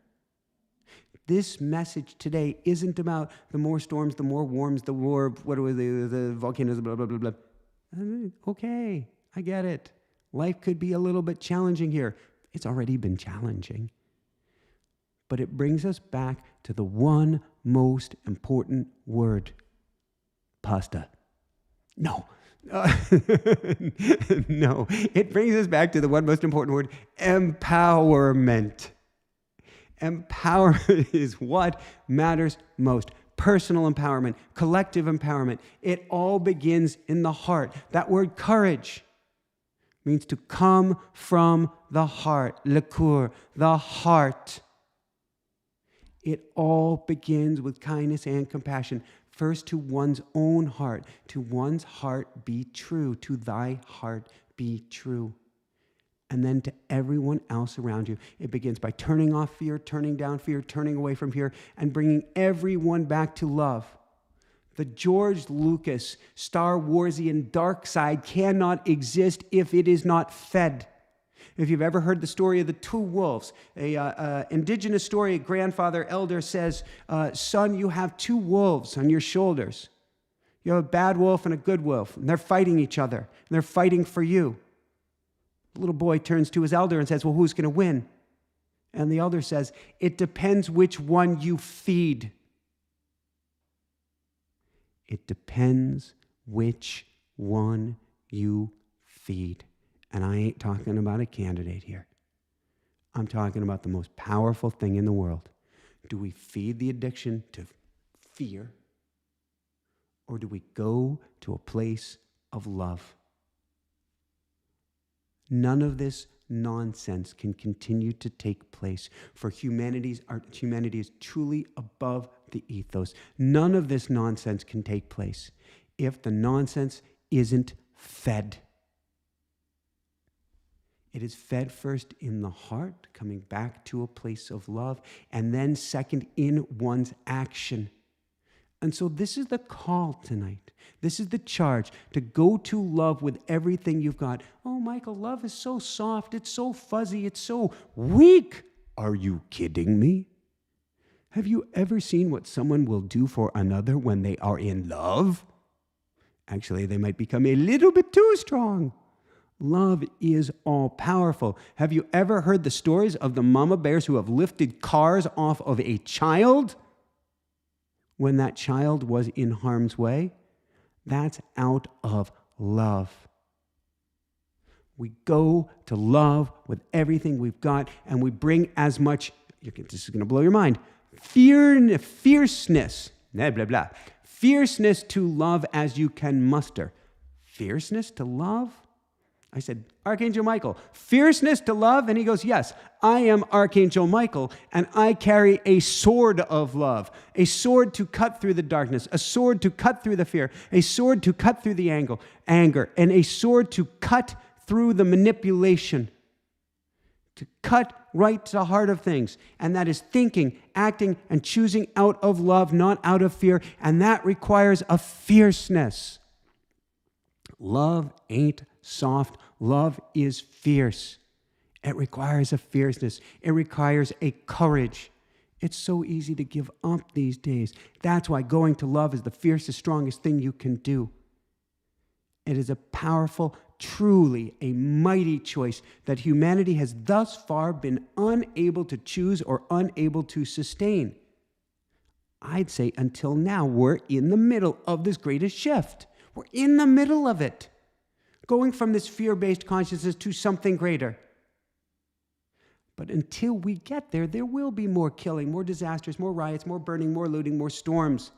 This message today isn't about the more storms, the more warms, the more, the volcanoes, blah, blah, blah, blah. Okay, I get it. Life could be a little bit challenging here. It's already been challenging. But it brings us back to the one most important word. Pasta. No. No. It brings us back to the one most important word, empowerment. Empowerment is what matters most. Personal empowerment, collective empowerment. It all begins in the heart. That word courage means to come from the heart. Le cœur, the heart. It all begins with kindness and compassion. First to one's own heart. To one's heart be true. To thy heart be true. And then to everyone else around you. It begins by turning off fear, turning down fear, turning away from fear, and bringing everyone back to love. The George Lucas, Star Warsian dark side cannot exist if it is not fed. If you've ever heard the story of the two wolves, an indigenous story, a grandfather elder says, son, you have two wolves on your shoulders. You have a bad wolf and a good wolf, and they're fighting each other, and they're fighting for you. The little boy turns to his elder and says, well, who's going to win? And the elder says, it depends which one you feed. It depends which one you feed. And I ain't talking about a candidate here. I'm talking about the most powerful thing in the world. Do we feed the addiction to fear? Or do we go to a place of love? None of this nonsense can continue to take place, for humanity is truly above the ethos. None of this nonsense can take place if the nonsense isn't fed. It is fed first in the heart, coming back to a place of love, and then second in one's action. And so this is the call tonight. This is the charge to go to love with everything you've got. Oh, Michael, love is so soft. It's so fuzzy. It's so weak. Are you kidding me? Have you ever seen what someone will do for another when they are in love? Actually, they might become a little bit too strong. Love is all-powerful. Have you ever heard the stories of the mama bears who have lifted cars off of a child when that child was in harm's way? That's out of love. We go to love with everything we've got, and we bring as much, this is going to blow your mind, fierceness, blah, blah, blah, fierceness to love as you can muster. Fierceness to love? I said, Archangel Michael, fierceness to love? And he goes, yes, I am Archangel Michael, and I carry a sword of love, a sword to cut through the darkness, a sword to cut through the fear, a sword to cut through the anger, and a sword to cut through the manipulation, to cut right to the heart of things. And that is thinking, acting, and choosing out of love, not out of fear. And that requires a fierceness. Love ain't soft. Love is fierce. It requires a fierceness. It requires a courage. It's so easy to give up these days. That's why going to love is the fiercest, strongest thing you can do. It is a powerful, truly a mighty choice that humanity has thus far been unable to choose or unable to sustain. I'd say until now, we're in the middle of this greatest shift. We're in the middle of it. Going from this fear-based consciousness to something greater. But until we get there, there will be more killing, more disasters, more riots, more burning, more looting, more storms.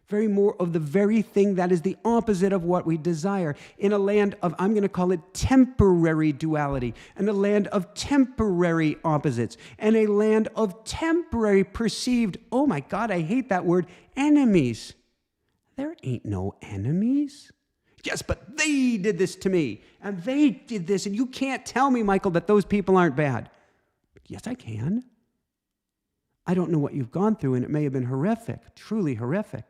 Very more of the very thing that is the opposite of what we desire. In a land of, I'm going to call it temporary duality, and a land of temporary opposites, and a land of temporary perceived, oh my God, I hate that word, enemies. There ain't no enemies. Yes, but they did this to me, and they did this, and you can't tell me, Michael, that those people aren't bad. Yes, I can. I don't know what you've gone through, and it may have been horrific, truly horrific.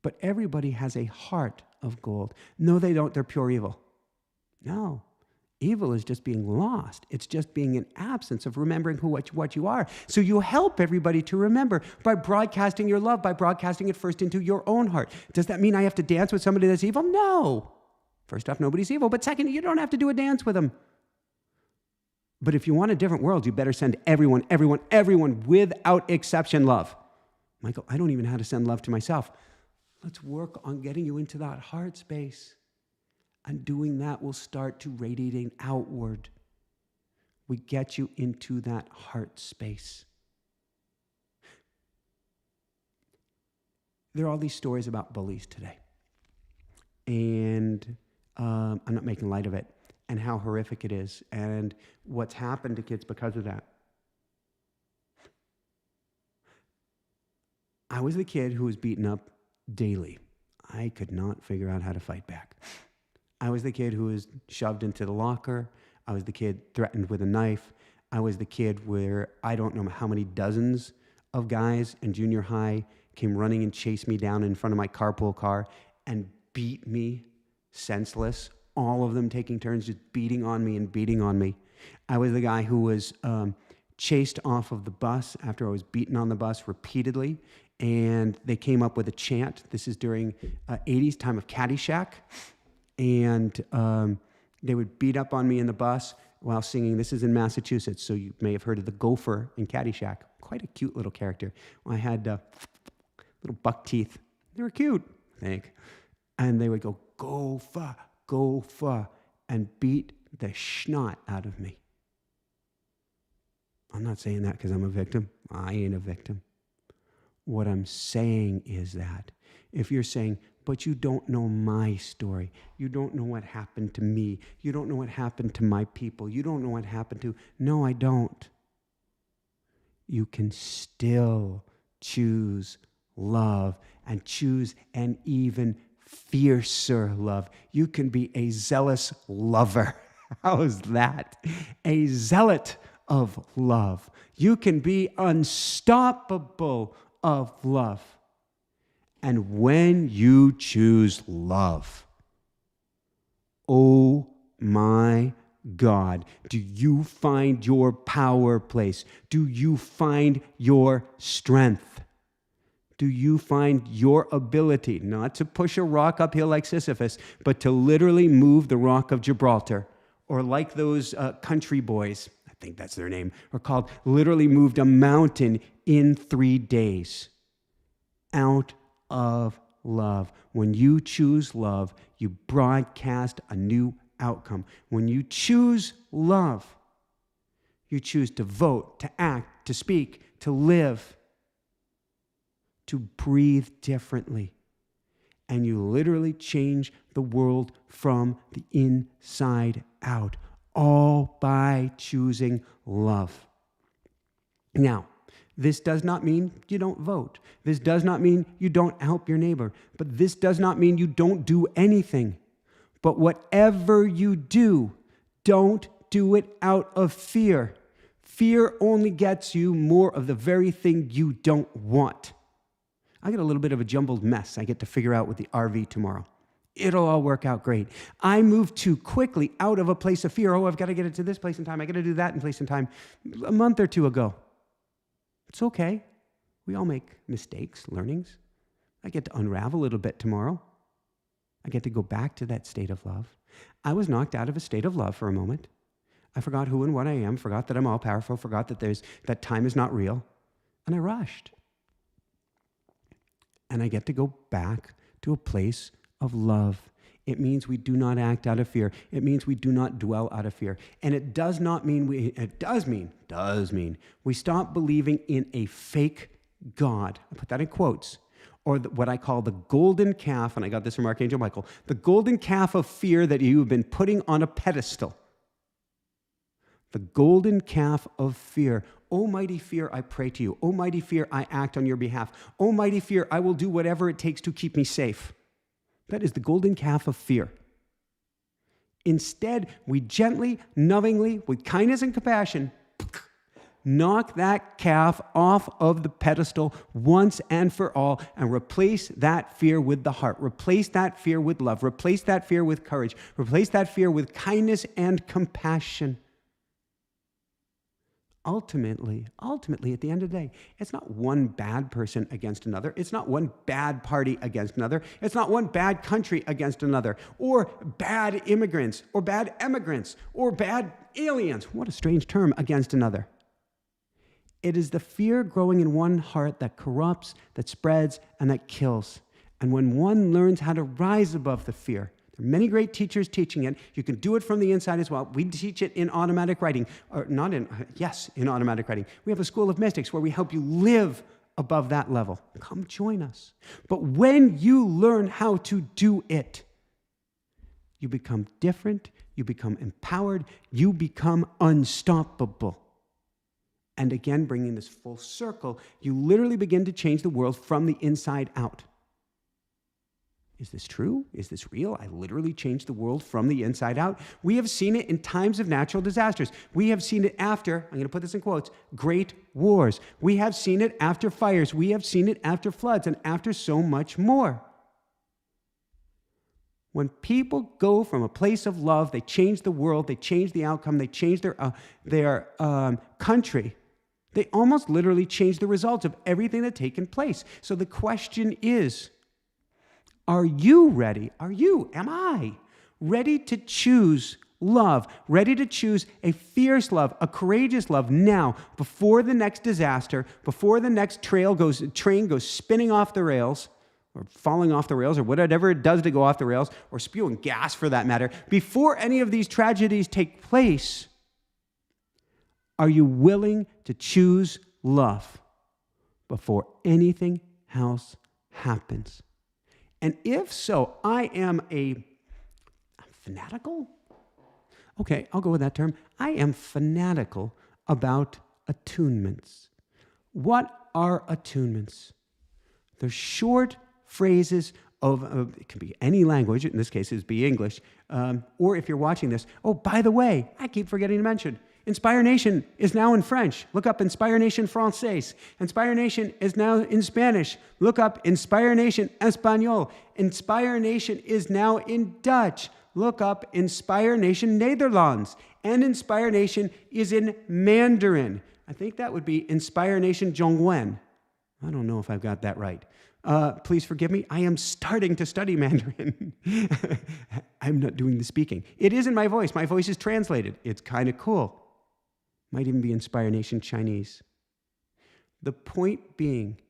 but everybody has a heart of gold. No, they don't. They're pure evil. No. Evil is just being lost. It's just being an absence of remembering what you are. So you help everybody to remember by broadcasting your love, by broadcasting it first into your own heart. Does that mean I have to dance with somebody that's evil? No. First off, nobody's evil. But second, you don't have to do a dance with them. But if you want a different world, you better send everyone without exception love. Michael, I don't even know how to send love to myself. Let's work on getting you into that heart space. And doing that will start to radiate outward. We get you into that heart space. There are all these stories about bullies today. And I'm not making light of it. And how horrific it is. And what's happened to kids because of that. I was the kid who was beaten up daily. I could not figure out how to fight back. I was the kid who was shoved into the locker. I was the kid threatened with a knife. I was the kid where I don't know how many dozens of guys in junior high came running and chased me down in front of my carpool car and beat me senseless. All of them taking turns just beating on me. I was the guy who was chased off of the bus after I was beaten on the bus repeatedly. And they came up with a chant. This is during 80s time of Caddyshack. And they would beat up on me in the bus while singing. This is in Massachusetts, so you may have heard of the gopher in Caddyshack. Quite a cute little character. I had little buck teeth. They were cute, I think. And they would go, gopher, gopher, and beat the schnot out of me. I'm not saying that because I'm a victim. I ain't a victim. What I'm saying is that if you're saying, but you don't know my story. You don't know what happened to me. You don't know what happened to my people. You don't know what happened to... No, I don't. You can still choose love and choose an even fiercer love. You can be a zealous lover. How's that? A zealot of love. You can be unstoppable of love. And when you choose love, oh my God, do you find your power place? Do you find your strength? Do you find your ability, not to push a rock uphill like Sisyphus, but to literally move the rock of Gibraltar? Or like those country boys, I think that's their name, are called, literally moved a mountain in 3 days. Out of love. When you choose love, you broadcast a new outcome. When you choose love, you choose to vote, to act, to speak, to live, to breathe differently. And you literally change the world from the inside out, all by choosing love. Now, this does not mean you don't vote. This does not mean you don't help your neighbor. But this does not mean you don't do anything. But whatever you do, don't do it out of fear. Fear only gets you more of the very thing you don't want. I get a little bit of a jumbled mess I get to figure out with the RV tomorrow. It'll all work out great. I moved too quickly out of a place of fear. Oh, I've got to get it to this place in time. I got to do that in place in time. A month or two ago. It's okay. We all make mistakes, learnings. I get to unravel a little bit tomorrow. I get to go back to that state of love. I was knocked out of a state of love for a moment. I forgot who and what I am, forgot that I'm all powerful, forgot that time is not real, and I rushed. And I get to go back to a place of love. It means we do not act out of fear. It means we do not dwell out of fear. And it does not mean it does mean we stop believing in a fake God. I put that in quotes. Or what I call the golden calf, and I got this from Archangel Michael, the golden calf of fear that you have been putting on a pedestal. The golden calf of fear. O mighty fear, I pray to you. O mighty fear, I act on your behalf. O mighty fear, I will do whatever it takes to keep me safe. That is the golden calf of fear. Instead, we gently, lovingly, with kindness and compassion, Knock that calf off of the pedestal once and for all and replace that fear with the heart. Replace that fear with love. Replace that fear with courage. Replace that fear with kindness and compassion. Ultimately, at the end of the day, it's not one bad person against another. It's not one bad party against another. It's not one bad country against another, or bad immigrants, or bad emigrants, or bad aliens. What a strange term, against another. It is the fear growing in one heart that corrupts, that spreads, and that kills. And when one learns how to rise above the fear, there are many great teachers teaching it. You can do it from the inside as well. We teach it in automatic writing, in automatic writing. We have a school of mystics where we help you live above that level. Come join us. But when you learn how to do it, you become different, you become empowered, you become unstoppable. And again, bringing this full circle, you literally begin to change the world from the inside out. Is this true? Is this real? I literally changed the world from the inside out. We have seen it in times of natural disasters. We have seen it after, I'm going to put this in quotes, great wars. We have seen it after fires. We have seen it after floods and after so much more. When people go from a place of love, they change the world, they change the outcome, they change their country. They almost literally change the results of everything that's taken place. So the question is, are you ready? Am I ready to choose love, ready to choose a fierce love, a courageous love now, before the next disaster, before the next train goes spinning off the rails, or falling off the rails, or whatever it does to go off the rails, or spewing gas for that matter, before any of these tragedies take place? Are you willing to choose love before anything else happens? And if so, I'm fanatical? Okay, I'll go with that term. I am fanatical about attunements. What are attunements? They're short phrases of, it can be any language, in this case it would be English, or if you're watching this, oh, by the way, I keep forgetting to mention, Inspire Nation is now in French. Look up Inspire Nation Français. Inspire Nation is now in Spanish. Look up Inspire Nation Espanol. Inspire Nation is now in Dutch. Look up Inspire Nation Netherlands. And Inspire Nation is in Mandarin. I think that would be Inspire Nation Zhongwen. I don't know if I've got that right. Please forgive me. I am starting to study Mandarin. I'm not doing the speaking. It is in my voice. My voice is translated. It's kind of cool. Might even be Inspire Nation Chinese. The point being,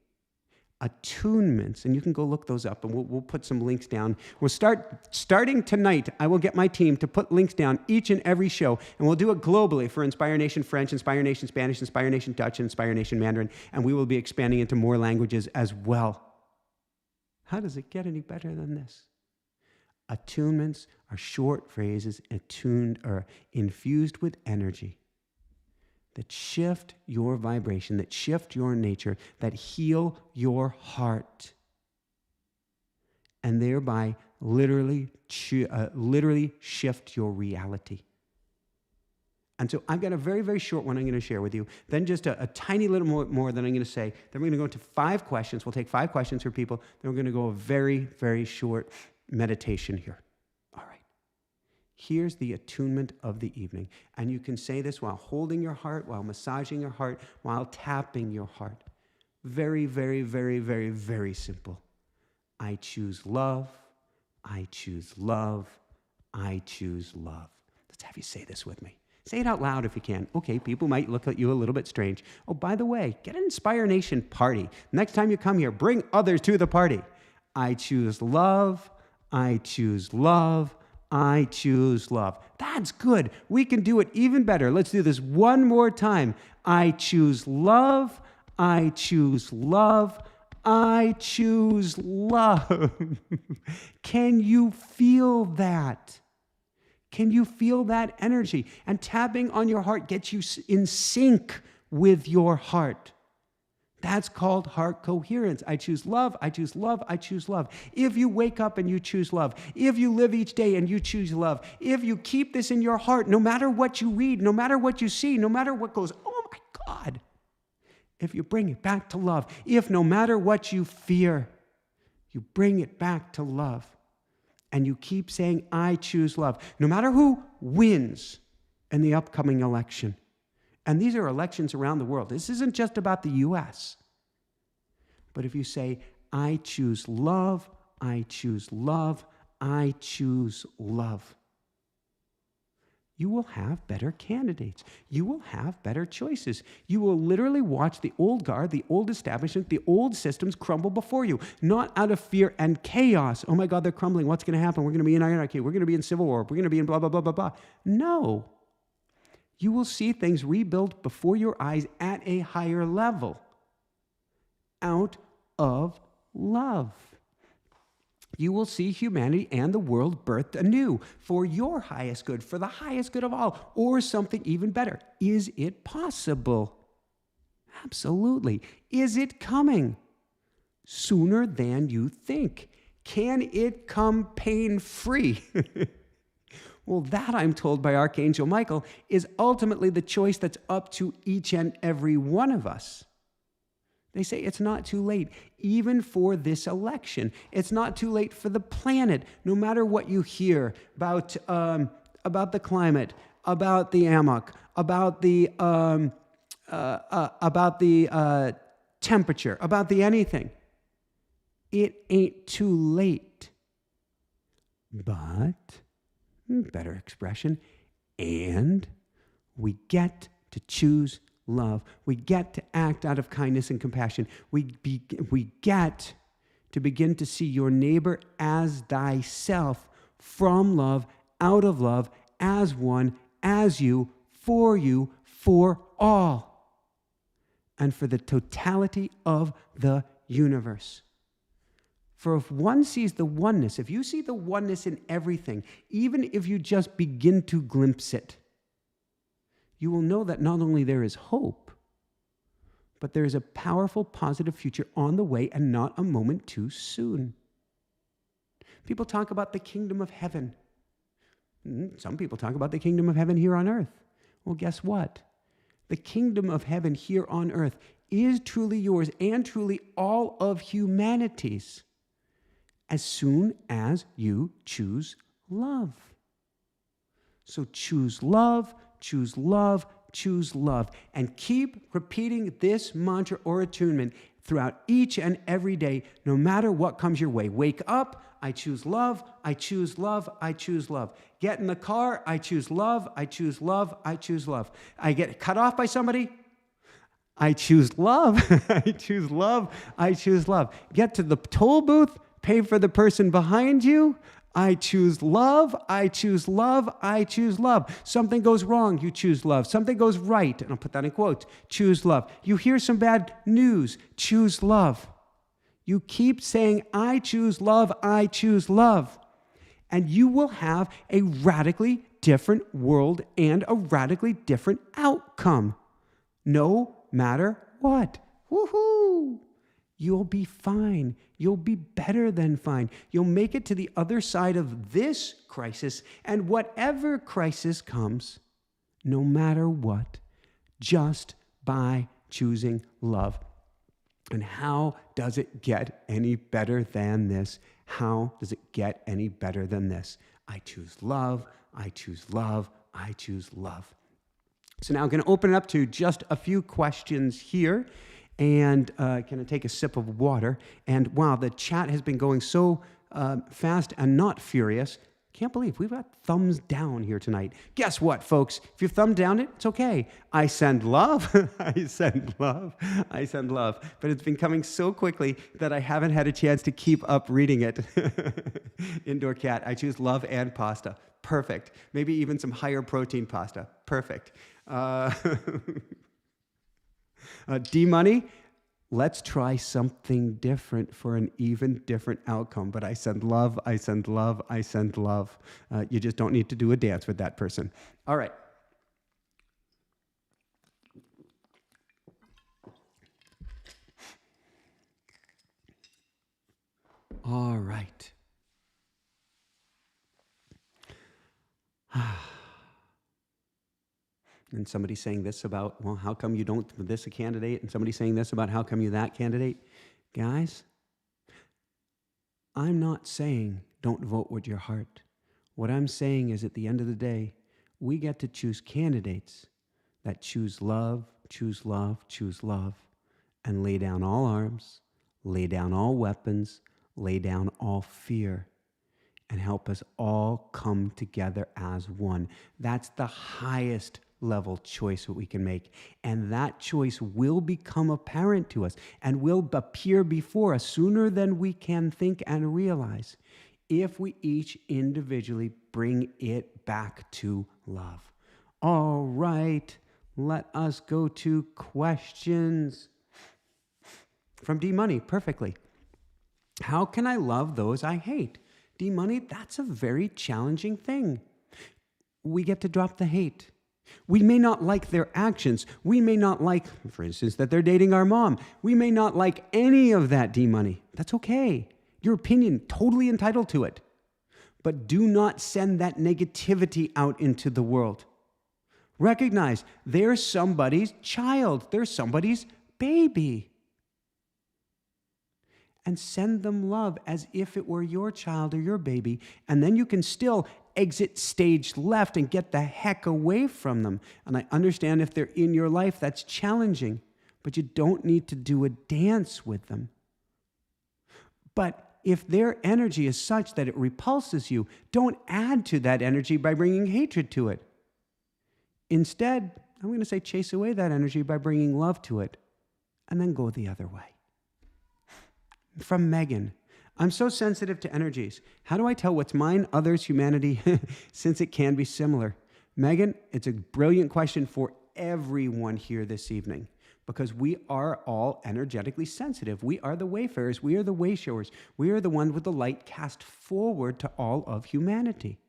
attunements, and you can go look those up, and we'll put some links down. We'll starting tonight, I will get my team to put links down each and every show, and we'll do it globally for Inspire Nation French, Inspire Nation Spanish, Inspire Nation Dutch, and Inspire Nation Mandarin, and we will be expanding into more languages as well. How does it get any better than this? Attunements are short phrases attuned or infused with energy that shift your vibration, that shift your nature, that heal your heart, and thereby literally shift your reality. And so I've got a very, very short one I'm going to share with you, then just a tiny little more that I'm going to say. Then we're going to go into 5 questions. We'll take 5 questions for people. Then we're going to go a very, very short meditation here. All right. Here's the attunement of the evening. And you can say this while holding your heart, while massaging your heart, while tapping your heart. Very, very, very, very, very simple. I choose love. I choose love. I choose love. Let's have you say this with me. Say it out loud if you can. Okay, people might look at you a little bit strange. Oh, by the way, get an Inspire Nation party. Next time you come here, bring others to the party. I choose love. I choose love. I choose love. That's good. We can do it even better. Let's do this one more time. I choose love. I choose love. I choose love. Can you feel that? Can you feel that energy? And tapping on your heart gets you in sync with your heart. That's called heart coherence. I choose love, I choose love, I choose love. If you wake up and you choose love, if you live each day and you choose love, if you keep this in your heart, no matter what you read, no matter what you see, no matter what goes, oh my God, if you bring it back to love, if no matter what you fear, you bring it back to love, and you keep saying, I choose love, no matter who wins in the upcoming election. And these are elections around the world. This isn't just about the U.S. But if you say, I choose love, I choose love, I choose love, you will have better candidates. You will have better choices. You will literally watch the old guard, the old establishment, the old systems crumble before you, not out of fear and chaos. Oh my God, they're crumbling. What's going to happen? We're going to be in anarchy. We're going to be in civil war. We're going to be in blah, blah, blah, blah, blah. No. You will see things rebuilt before your eyes at a higher level, out of love. You will see humanity and the world birthed anew for your highest good, for the highest good of all, or something even better. Is it possible? Absolutely. Is it coming? Sooner than you think. Can it come pain-free? Well, that, I'm told by Archangel Michael, is ultimately the choice that's up to each and every one of us. They say it's not too late, even for this election. It's not too late for the planet, no matter what you hear about the climate, about the amok, about the temperature, about the anything. It ain't too late. But, better expression, and we get to choose love. We get to act out of kindness and compassion. We get to begin to see your neighbor as thyself, from love, out of love, as one, as you, for all, and for the totality of the universe. For if one sees the oneness, if you see the oneness in everything, even if you just begin to glimpse it, you will know that not only there is hope, but there is a powerful, positive future on the way and not a moment too soon. People talk about the kingdom of heaven. Some people talk about the kingdom of heaven here on earth. Well, guess what? The kingdom of heaven here on earth is truly yours and truly all of humanity's as soon as you choose love. So choose love, choose love, choose love, and keep repeating this mantra or attunement throughout each and every day, no matter what comes your way. Wake up, I choose love, I choose love, I choose love. Get in the car, I choose love, I choose love, I choose love. I get cut off by somebody, I choose love, I choose love, I choose love. Get to the toll booth, pay for the person behind you, I choose love, I choose love, I choose love. Something goes wrong, you choose love. Something goes right, and I'll put that in quotes, choose love. You hear some bad news, choose love. You keep saying, I choose love, I choose love. And you will have a radically different world and a radically different outcome, no matter what. Woohoo! You'll be fine. You'll be better than fine. You'll make it to the other side of this crisis, and whatever crisis comes, no matter what, just by choosing love. And how does it get any better than this? How does it get any better than this? I choose love, I choose love, I choose love. So now I'm going to open it up to just a few questions here. And can I take a sip of water? And wow, the chat has been going so fast and not furious. Can't believe we've got thumbs down here tonight. Guess what, folks? If you've thumbed down it, it's okay. I send love. I send love. I send love. But it's been coming so quickly that I haven't had a chance to keep up reading it. Indoor cat. I choose love and pasta. Perfect. Maybe even some higher protein pasta. Perfect. D-Money, let's try something different for an even different outcome. But I send love, I send love, I send love. You just don't need to do a dance with that person. All right. All right. And somebody's saying this about, well, how come you don't this a candidate? And somebody's saying this about how come you that candidate? Guys, I'm not saying don't vote with your heart. What I'm saying is at the end of the day, we get to choose candidates that choose love, and lay down all arms, lay down all weapons, lay down all fear, and help us all come together as one. That's the highest level choice that we can make. And that choice will become apparent to us and will appear before us sooner than we can think and realize if we each individually bring it back to love. All right, let us go to questions. From D Money, perfectly. How can I love those I hate? D Money, that's a very challenging thing. We get to drop the hate. We may not like their actions. We may not like, for instance, that they're dating our mom. We may not like any of that, D Money. That's okay. Your opinion, totally entitled to it. But do not send that negativity out into the world. Recognize they're somebody's child. They're somebody's baby. And send them love as if it were your child or your baby. And then you can still exit stage left and get the heck away from them. And I understand if they're in your life, that's challenging. But you don't need to do a dance with them. But if their energy is such that it repulses you, don't add to that energy by bringing hatred to it. Instead, I'm going to say chase away that energy by bringing love to it, and then go the other way. From Megan, I'm so sensitive to energies. How do I tell what's mine, others, humanity, since it can be similar? Megan, it's a brilliant question for everyone here this evening, because we are all energetically sensitive. We are the wayfarers. We are the wayshowers. We are the ones with the light cast forward to all of humanity.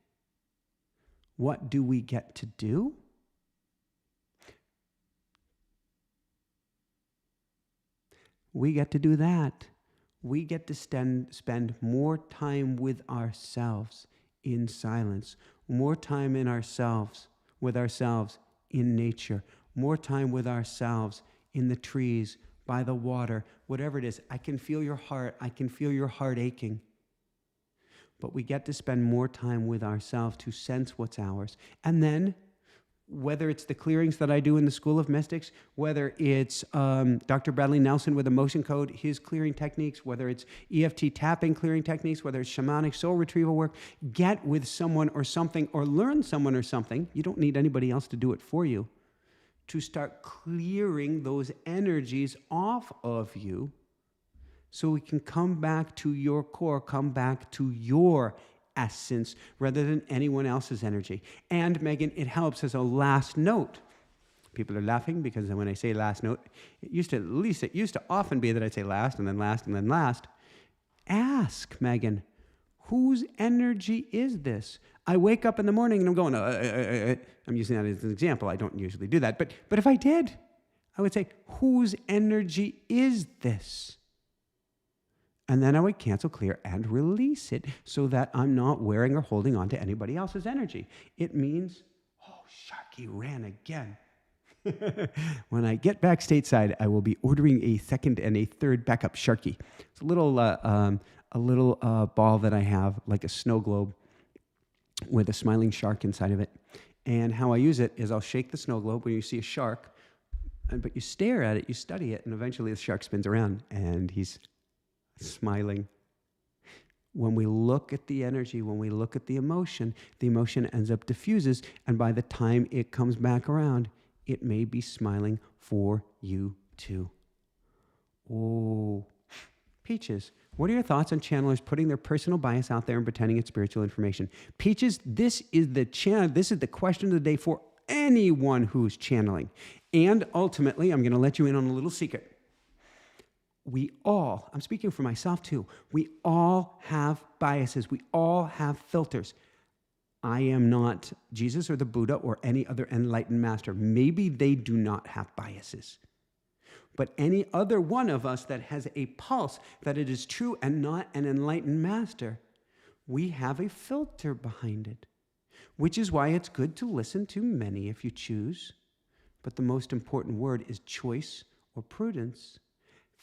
What do we get to do? We get to do that. We get to spend more time with ourselves in silence, more time in ourselves, with ourselves in nature, more time with ourselves in the trees, by the water, whatever it is. I can feel your heart. I can feel your heart aching. But we get to spend more time with ourselves to sense what's ours. And then, whether it's the clearings that I do in the School of Mystics, whether it's Dr. Bradley Nelson with Emotion Code, his clearing techniques, whether it's EFT tapping clearing techniques, whether it's shamanic soul retrieval work, get with someone or something, or learn someone or something. You don't need anybody else to do it for you, to start clearing those energies off of you so we can come back to your core, come back to your essence rather than anyone else's energy. And Megan, it helps as a last note. People are laughing because when I say last note, it used to often be that I'd say last and then last and then last. Ask, Megan, whose energy is this? I wake up in the morning and I'm going, I'm using that as an example. I don't usually do that. But if I did, I would say, whose energy is this? And then I would cancel, clear, and release it so that I'm not wearing or holding on to anybody else's energy. It means, oh, Sharky ran again. When I get back stateside, I will be ordering a second and a third backup Sharky. It's a little ball that I have, like a snow globe, with a smiling shark inside of it. And how I use it is I'll shake the snow globe when you see a shark, but you stare at it, you study it, and eventually the shark spins around, and he's smiling. When we look at the energy, when we look at the emotion ends up diffuses, and by the time it comes back around, it may be smiling for you too. Oh, Peaches, what are your thoughts on channelers putting their personal bias out there and pretending it's spiritual information? Peaches, this is the question of the day for anyone who's channeling. And ultimately, I'm going to let you in on a little secret. We all, I'm speaking for myself too, we all have biases. We all have filters. I am not Jesus or the Buddha or any other enlightened master. Maybe they do not have biases. But any other one of us that has a pulse that it is true and not an enlightened master, we have a filter behind it, which is why it's good to listen to many if you choose, but the most important word is choice or prudence.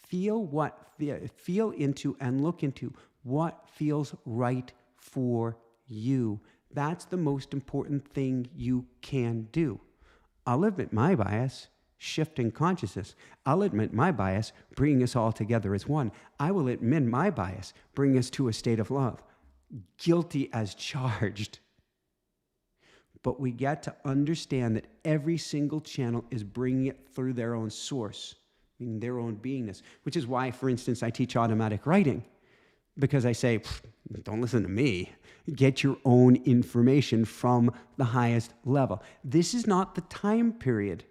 Feel into and look into what feels right for you. That's the most important thing you can do. I'll admit my bias, shifting consciousness. I'll admit my bias, bringing us all together as one. I will admit my bias, bringing us to a state of love. Guilty as charged. But we get to understand that every single channel is bringing it through their own source, meaning their own beingness, which is why, for instance, I teach automatic writing, because I say, don't listen to me. Get your own information from the highest level. This is not the time period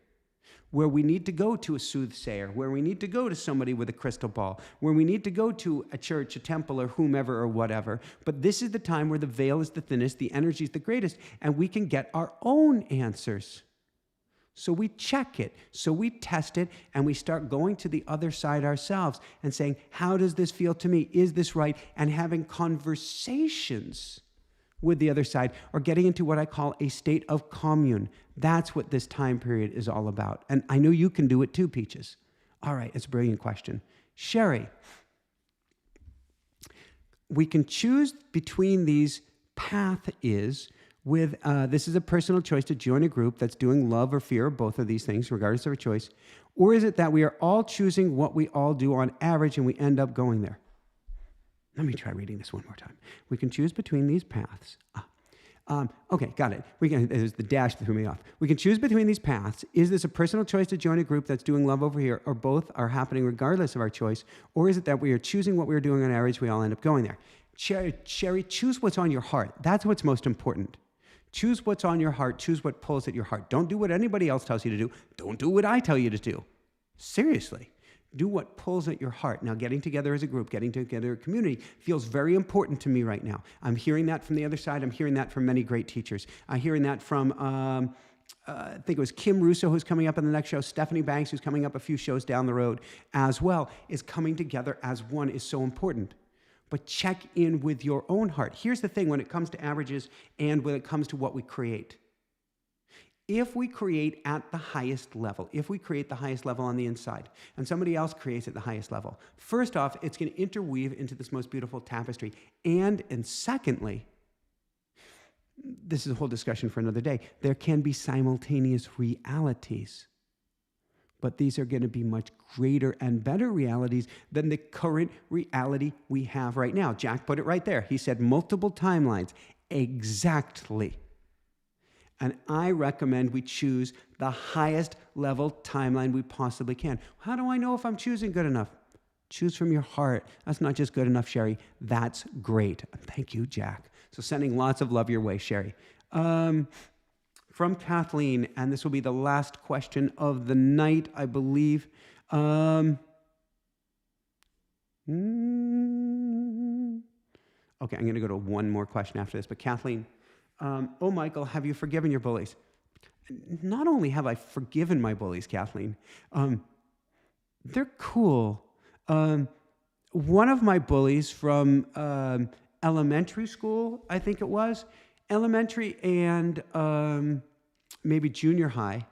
where we need to go to a soothsayer, where we need to go to somebody with a crystal ball, where we need to go to a church, a temple, or whomever or whatever. But this is the time where the veil is the thinnest, the energy is the greatest, and we can get our own answers. So we check it, so we test it, and we start going to the other side ourselves and saying, how does this feel to me? Is this right? And having conversations with the other side, or getting into what I call a state of commune. That's what this time period is all about. And I know you can do it too, Peaches. All right, it's a brilliant question. Sherry, we can choose between these paths with, this is a personal choice to join a group that's doing love or fear, both of these things, regardless of our choice, or is it that we are all choosing what we all do on average and we end up going there? Let me try reading this one more time. We can choose between these paths. Okay, got it. There's the dash that threw me off. We can choose between these paths. Is this a personal choice to join a group that's doing love over here, or both are happening regardless of our choice? Or is it that we are choosing what we're doing on average, we all end up going there? Sherry, choose what's on your heart. That's what's most important. Choose what's on your heart. Choose what pulls at your heart. Don't do what anybody else tells you to do. Don't do what I tell you to do. Seriously. Do what pulls at your heart. Now, getting together as a group, getting together as a community feels very important to me right now. I'm hearing that from the other side. I'm hearing that from many great teachers. I'm hearing that from, I think it was Kim Russo, who's coming up in the next show. Stephanie Banks, who's coming up a few shows down the road as well, is coming together as one is so important. But check in with your own heart. Here's the thing when it comes to averages and when it comes to what we create. If we create at the highest level, if we create the highest level on the inside, and somebody else creates at the highest level, first off, it's going to interweave into this most beautiful tapestry. And secondly, this is a whole discussion for another day, there can be simultaneous realities. But these are going to be much greater and better realities than the current reality we have right now. Jack put it right there. He said multiple timelines. Exactly. And I recommend we choose the highest level timeline we possibly can. How do I know if I'm choosing good enough? Choose from your heart. That's not just good enough, Sherry. That's great. Thank you, Jack. So sending lots of love your way, Sherry. From Kathleen, and this will be the last question of the night, I believe. Okay, I'm going to go to one more question after this, but Kathleen, oh, Michael, have you forgiven your bullies? Not only have I forgiven my bullies, Kathleen, they're cool. One of my bullies from elementary school, I think it was, elementary and maybe junior high,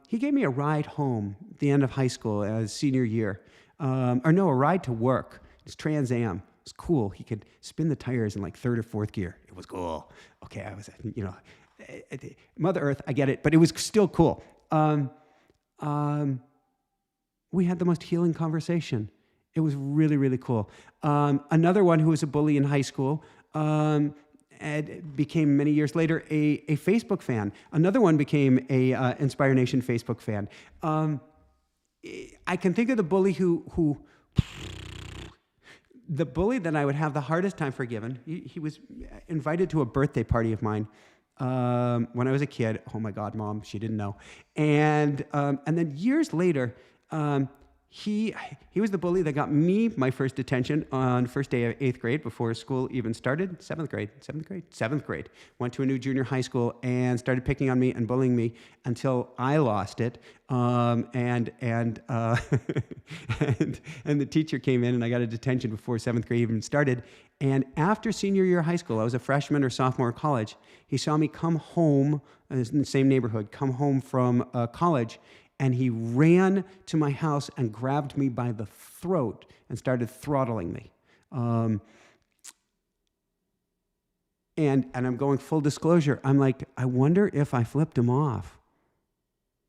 he gave me a ride home at the end of high school, senior year. A ride to work. It's Trans Am. It's cool. He could spin the tires in like third or fourth gear. It was cool. Okay, I was, Mother Earth, I get it, but it was still cool. We had the most healing conversation. It was really, really cool. Another one who was a bully in high school and became many years later a Facebook fan. Another one became a Inspire Nation Facebook fan. I can think of the bully who the bully that I would have the hardest time forgiving. He was invited to a birthday party of mine when I was a kid. Oh my God, Mom, she didn't know. And then years later, He was the bully that got me my first detention on first day of 8th grade before school even started. 7th grade. Went to a new junior high school and started picking on me and bullying me until I lost it. And the teacher came in and I got a detention before 7th grade even started. And after senior year of high school, I was a freshman or sophomore in college. He saw me come home in the same neighborhood, come home from college. And he ran to my house and grabbed me by the throat and started throttling me. And I'm going full disclosure. I'm like, I wonder if I flipped him off.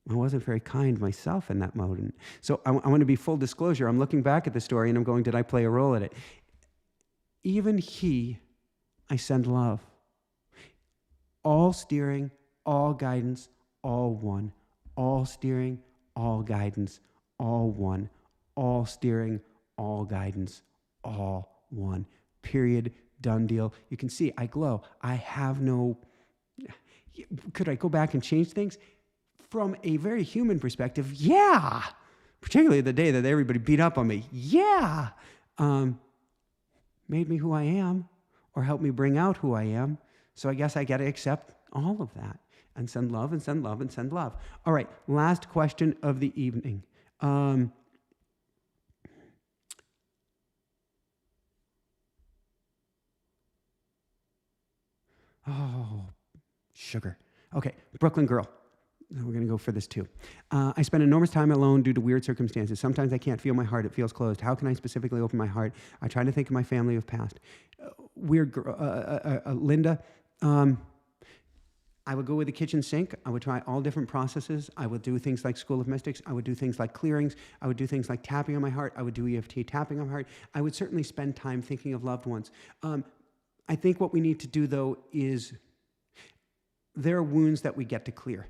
I wasn't very kind myself in that moment. So I want to be full disclosure. I'm looking back at the story and I'm going, did I play a role in it? Even I send love. All steering, all guidance, all one. All steering, all guidance, all one. All steering, all guidance, all one. Period. Done deal. You can see I glow. I have no... Could I go back and change things? From a very human perspective, yeah. Particularly the day that everybody beat up on me. Yeah. Made me who I am, or helped me bring out who I am. So I guess I got to accept all of that. And send love, and send love, and send love. All right, last question of the evening. Oh, sugar. Okay, Brooklyn girl. We're going to go for this too. I spend enormous time alone due to weird circumstances. Sometimes I can't feel my heart. It feels closed. How can I specifically open my heart? I try to think of my family of past. Weird girl. Linda. I would go with the kitchen sink. I would try all different processes. I would do things like School of Mystics. I would do things like clearings. I would do things like tapping on my heart. I would do EFT tapping on my heart. I would certainly spend time thinking of loved ones. I think what we need to do, though, is there are wounds that we get to clear.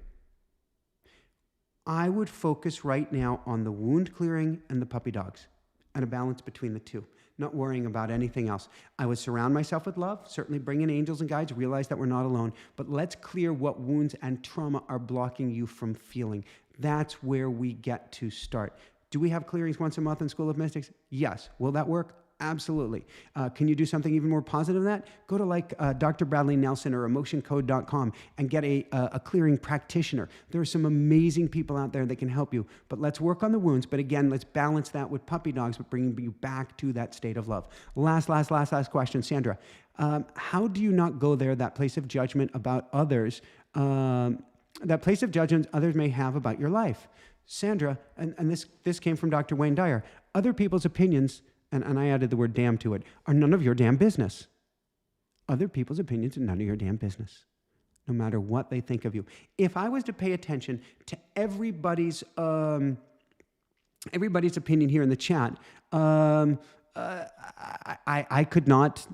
I would focus right now on the wound clearing and the puppy dogs and a balance between the two. Not worrying about anything else. I would surround myself with love, certainly bring in angels and guides, realize that we're not alone, but let's clear what wounds and trauma are blocking you from feeling. That's where we get to start. Do we have clearings once a month in School of Mystics? Yes. Will that work? Absolutely. Can you do something even more positive than that? Go to like Dr. Bradley Nelson or emotioncode.com and get a clearing practitioner. There are some amazing people out there that can help you. But let's work on the wounds. But again, let's balance that with puppy dogs, but bringing you back to that state of love. Last question, Sandra. How do you not go there, that place of judgment about others, that place of judgment others may have about your life? Sandra, and this came from Dr. Wayne Dyer, other people's opinions, and I added the word damn to it, are none of your damn business. Other people's opinions are none of your damn business, no matter what they think of you. If I was to pay attention to everybody's opinion here in the chat, I could not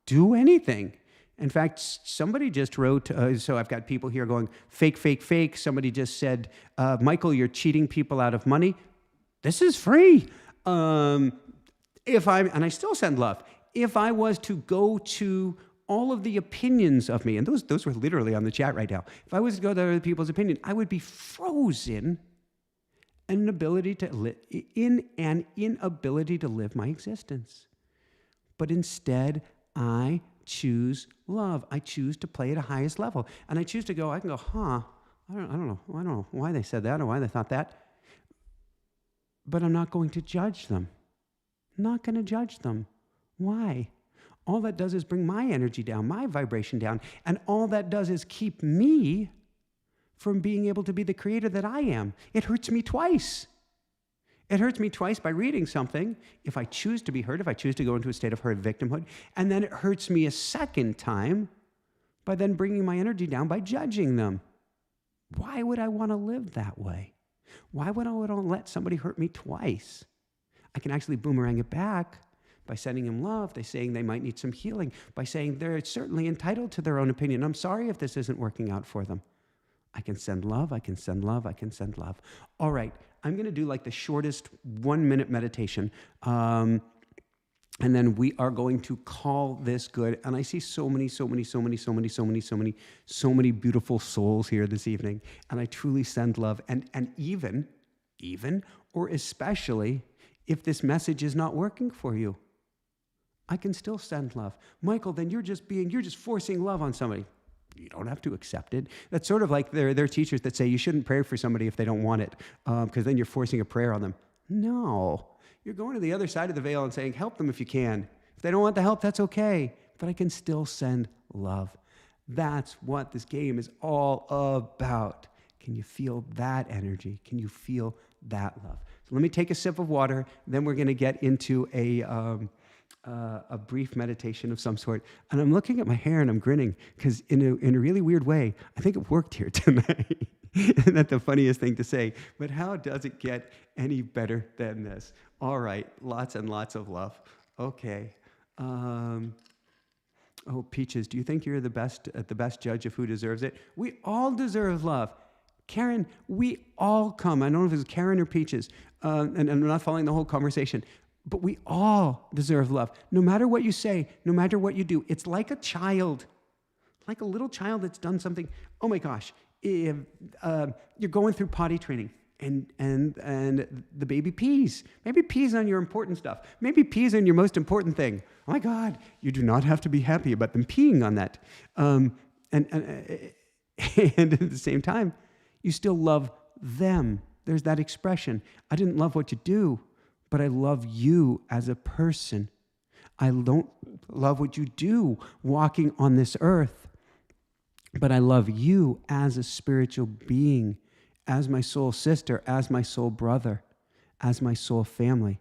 do anything. In fact, somebody just wrote, so I've got people here going, fake, fake, fake. Somebody just said, Michael, you're cheating people out of money. This is free. And I still send love. If I was to go to all of the opinions of me, and those were literally on the chat right now. If I was to go to other people's opinion, I would be frozen in an inability to live my existence. But instead, I choose love. I choose to play at a highest level. And I choose to go, I can go, I don't know why they said that or why they thought that. But I'm not going to judge them. Not going to judge them. Why? All that does is bring my energy down, my vibration down, and all that does is keep me from being able to be the creator that I am. It hurts me twice. It hurts me twice by reading something, if I choose to be hurt, if I choose to go into a state of hurt victimhood, and then it hurts me a second time by then bringing my energy down by judging them. Why would I want to live that way? Why would I want to let somebody hurt me twice? I can actually boomerang it back by sending them love, by saying they might need some healing, by saying they're certainly entitled to their own opinion. I'm sorry if this isn't working out for them. I can send love, I can send love, I can send love. All right, I'm going to do like the shortest 1-minute meditation, and then we are going to call this good. And I see so many beautiful souls here this evening, and I truly send love, and even or especially if this message is not working for you, I can still send love. Michael, then you're just forcing love on somebody. You don't have to accept it. That's sort of like there are teachers that say you shouldn't pray for somebody if they don't want it, because then you're forcing a prayer on them. No, you're going to the other side of the veil and saying, help them if you can. If they don't want the help, that's okay, but I can still send love. That's what this game is all about. Can you feel that energy? Can you feel that love? So let me take a sip of water, then we're going to get into a brief meditation of some sort. And I'm looking at my hair and I'm grinning because in a really weird way, I think it worked here tonight. Isn't that the funniest thing to say? But how does it get any better than this? All right, lots and lots of love. Okay. Oh, Peaches, do you think you're the best judge of who deserves it? We all deserve love. Karen, we all come. I don't know if it's Karen or Peaches, and I'm not following the whole conversation, but we all deserve love. No matter what you say, no matter what you do, it's like a child, like a little child that's done something. Oh my gosh, if, you're going through potty training. And the baby pees. Maybe pees on your important stuff. Maybe pees on your most important thing. Oh my God, you do not have to be happy about them peeing on that. And at the same time, you still love them. There's that expression. I didn't love what you do, but I love you as a person. I don't love what you do walking on this earth, but I love you as a spiritual being, as my soul sister, as my soul brother, as my soul family.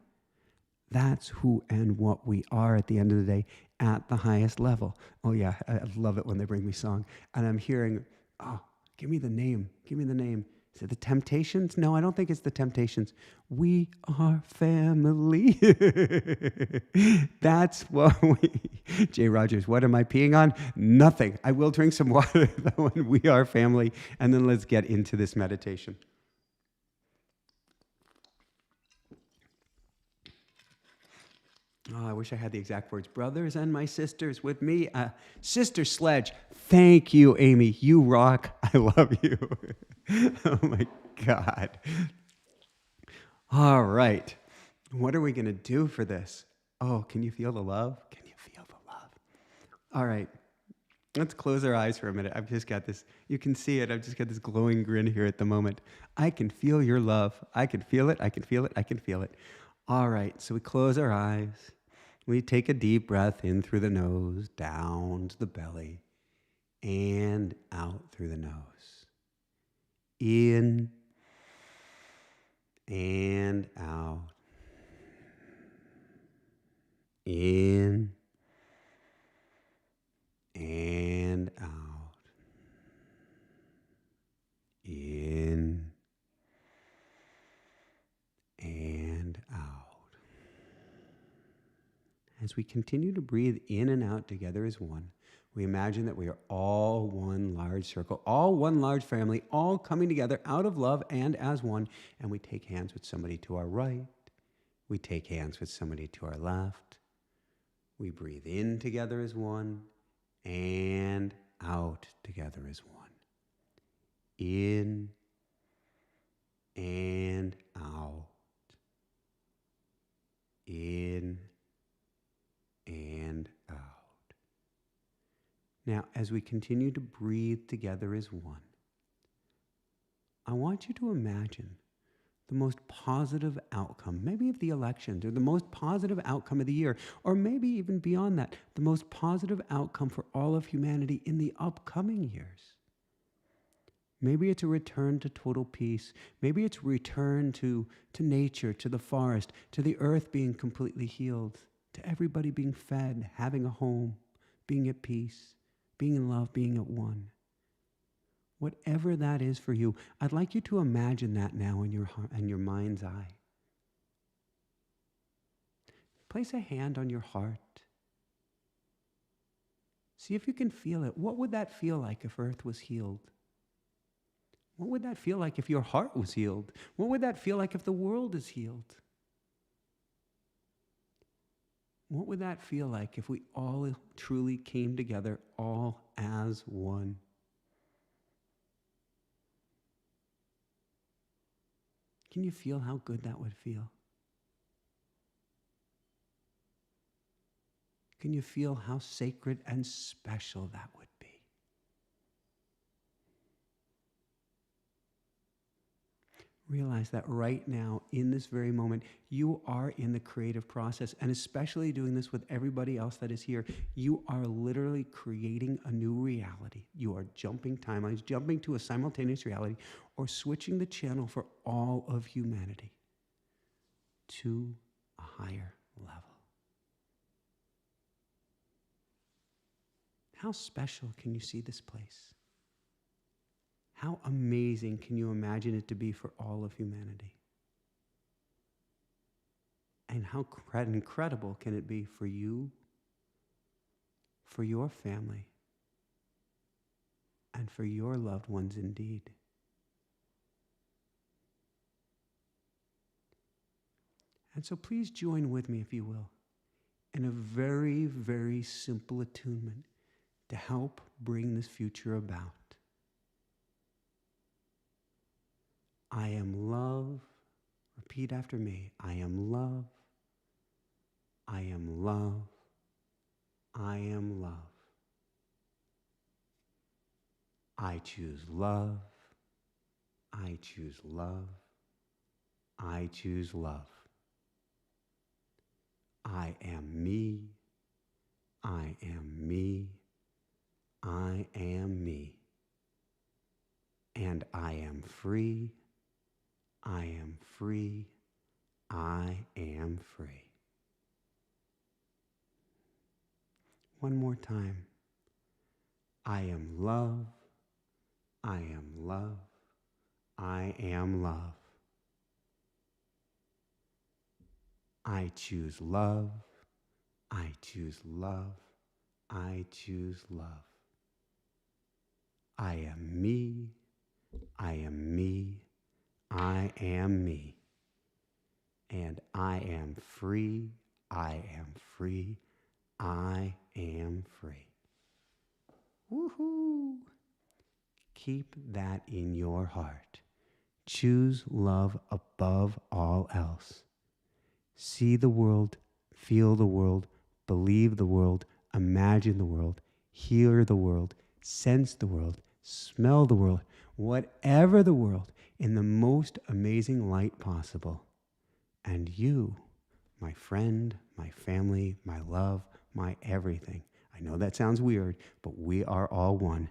That's who and what we are at the end of the day at the highest level. Oh yeah, I love it when they bring me song. And I'm hearing, oh, give me the name. Give me the name. Is it the Temptations? No, I don't think it's the Temptations. We are family. That's what we... Jay Rogers, what am I peeing on? Nothing. I will drink some water, though, and we are family. And then let's get into this meditation. Oh, I wish I had the exact words. Brothers and my sisters with me. Sister Sledge, thank you, Amy. You rock. I love you. Oh, my God. All right. What are we going to do for this? Oh, can you feel the love? Can you feel the love? All right. Let's close our eyes for a minute. I've just got this. You can see it. I've just got this glowing grin here at the moment. I can feel your love. I can feel it. I can feel it. I can feel it. All right. So we close our eyes. We take a deep breath in through the nose, down to the belly, and out through the nose. In and out. In and out. In and out. As we continue to breathe in and out together as one, we imagine that we are all one large circle, all one large family, all coming together out of love and as one. And we take hands with somebody to our right. We take hands with somebody to our left. We breathe in together as one and out together as one. In and out. In and out. Now, as we continue to breathe together as one, I want you to imagine the most positive outcome, maybe of the elections, or the most positive outcome of the year, or maybe even beyond that, the most positive outcome for all of humanity in the upcoming years. Maybe it's a return to total peace. Maybe it's a return to nature, to the forest, to the earth being completely healed, to everybody being fed, having a home, being at peace, being in love, being at one. Whatever that is for you, I'd like you to imagine that now in your heart, in your mind's eye. Place a hand on your heart. See if you can feel it. What would that feel like if earth was healed? What would that feel like if your heart was healed? What would that feel like if the world is healed? What would that feel like if we all truly came together, all as one? Can you feel how good that would feel? Can you feel how sacred and special that would be? Realize that right now, in this very moment, you are in the creative process, and especially doing this with everybody else that is here, you are literally creating a new reality. You are jumping timelines, jumping to a simultaneous reality, or switching the channel for all of humanity to a higher level. How special can you see this place? How amazing can you imagine it to be for all of humanity? And how incredible can it be for you, for your family, and for your loved ones indeed? And so please join with me, if you will, in a very, very simple attunement to help bring this future about. I am love. Repeat after me. I am love. I am love. I am love. I choose love. I choose love. I choose love. I am me. I am me. I am me. And I am free. I am free. I am free. One more time. I am love. I am love. I am love. I choose love. I choose love. I choose love. I am me. I am me. I am me. And I am free. I am free. I am free. Woohoo! Keep that in your heart. Choose love above all else. See the world, feel the world, believe the world, imagine the world, hear the world, sense the world, smell the world, whatever the world, in the most amazing light possible. And you, my friend, my family, my love, my everything. I know that sounds weird, but we are all one.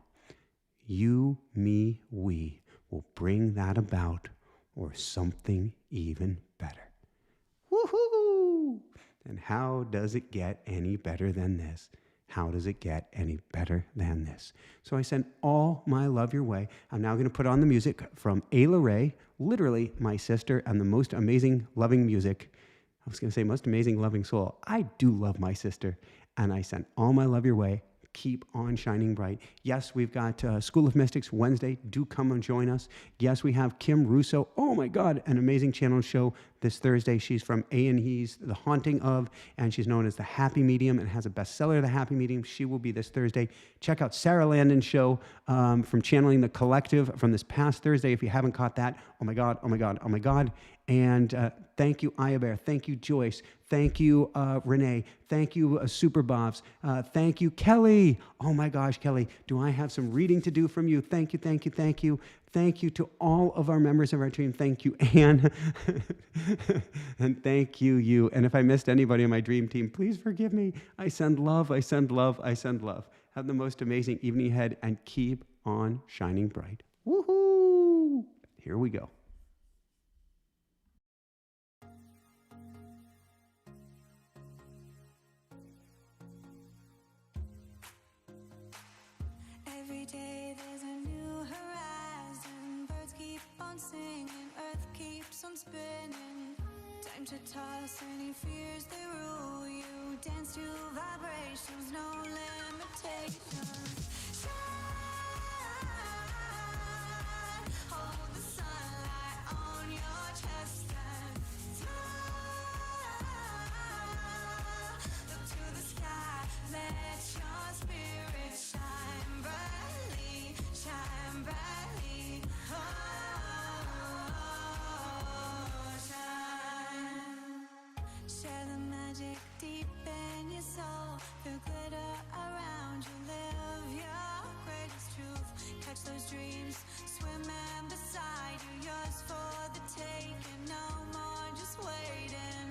You, me, we will bring that about, or something even better. Woohoo! And how does it get any better than this? How does it get any better than this? So I send all my love your way. I'm now going to put on the music from Ayla Ray, literally my sister, and the most amazing loving music. I was going to say most amazing loving soul. I do love my sister, and I send all my love your way. Keep on shining bright. Yes, we've got School of Mystics Wednesday. Do come and join us. Yes, we have Kim Russo. Oh my God, an amazing channel show this Thursday. She's from A&E's The Haunting Of, and she's known as the Happy Medium and has a bestseller, The Happy Medium. She will be this Thursday. Check out Sarah Landon's show from Channeling the Collective from this past Thursday. If you haven't caught that, oh my God, oh my God, oh my God. And thank you, Aya Bear. Thank you, Joyce. Thank you, Renee. Thank you, Super Bobs. Thank you, Kelly. Oh my gosh, Kelly, do I have some reading to do from you? Thank you, thank you, thank you. Thank you to all of our members of our team. Thank you, Anne. And thank you, you. And if I missed anybody on my dream team, please forgive me. I send love, I send love, I send love. Have the most amazing evening ahead and keep on shining bright. Woohoo! Here we go. Every day there's a new horizon. Birds keep on singing, earth keeps on spinning. Time to toss any fears they rule you. Dance to vibrations, no limitations. Shine, hold the sunlight on your chest and smile. Look to the sky, let your spirit shine brightly, shine brightly. Shine. Share the magic deep in your soul. catch those dreams, swimming beside you, yours for the taking, no more just waiting.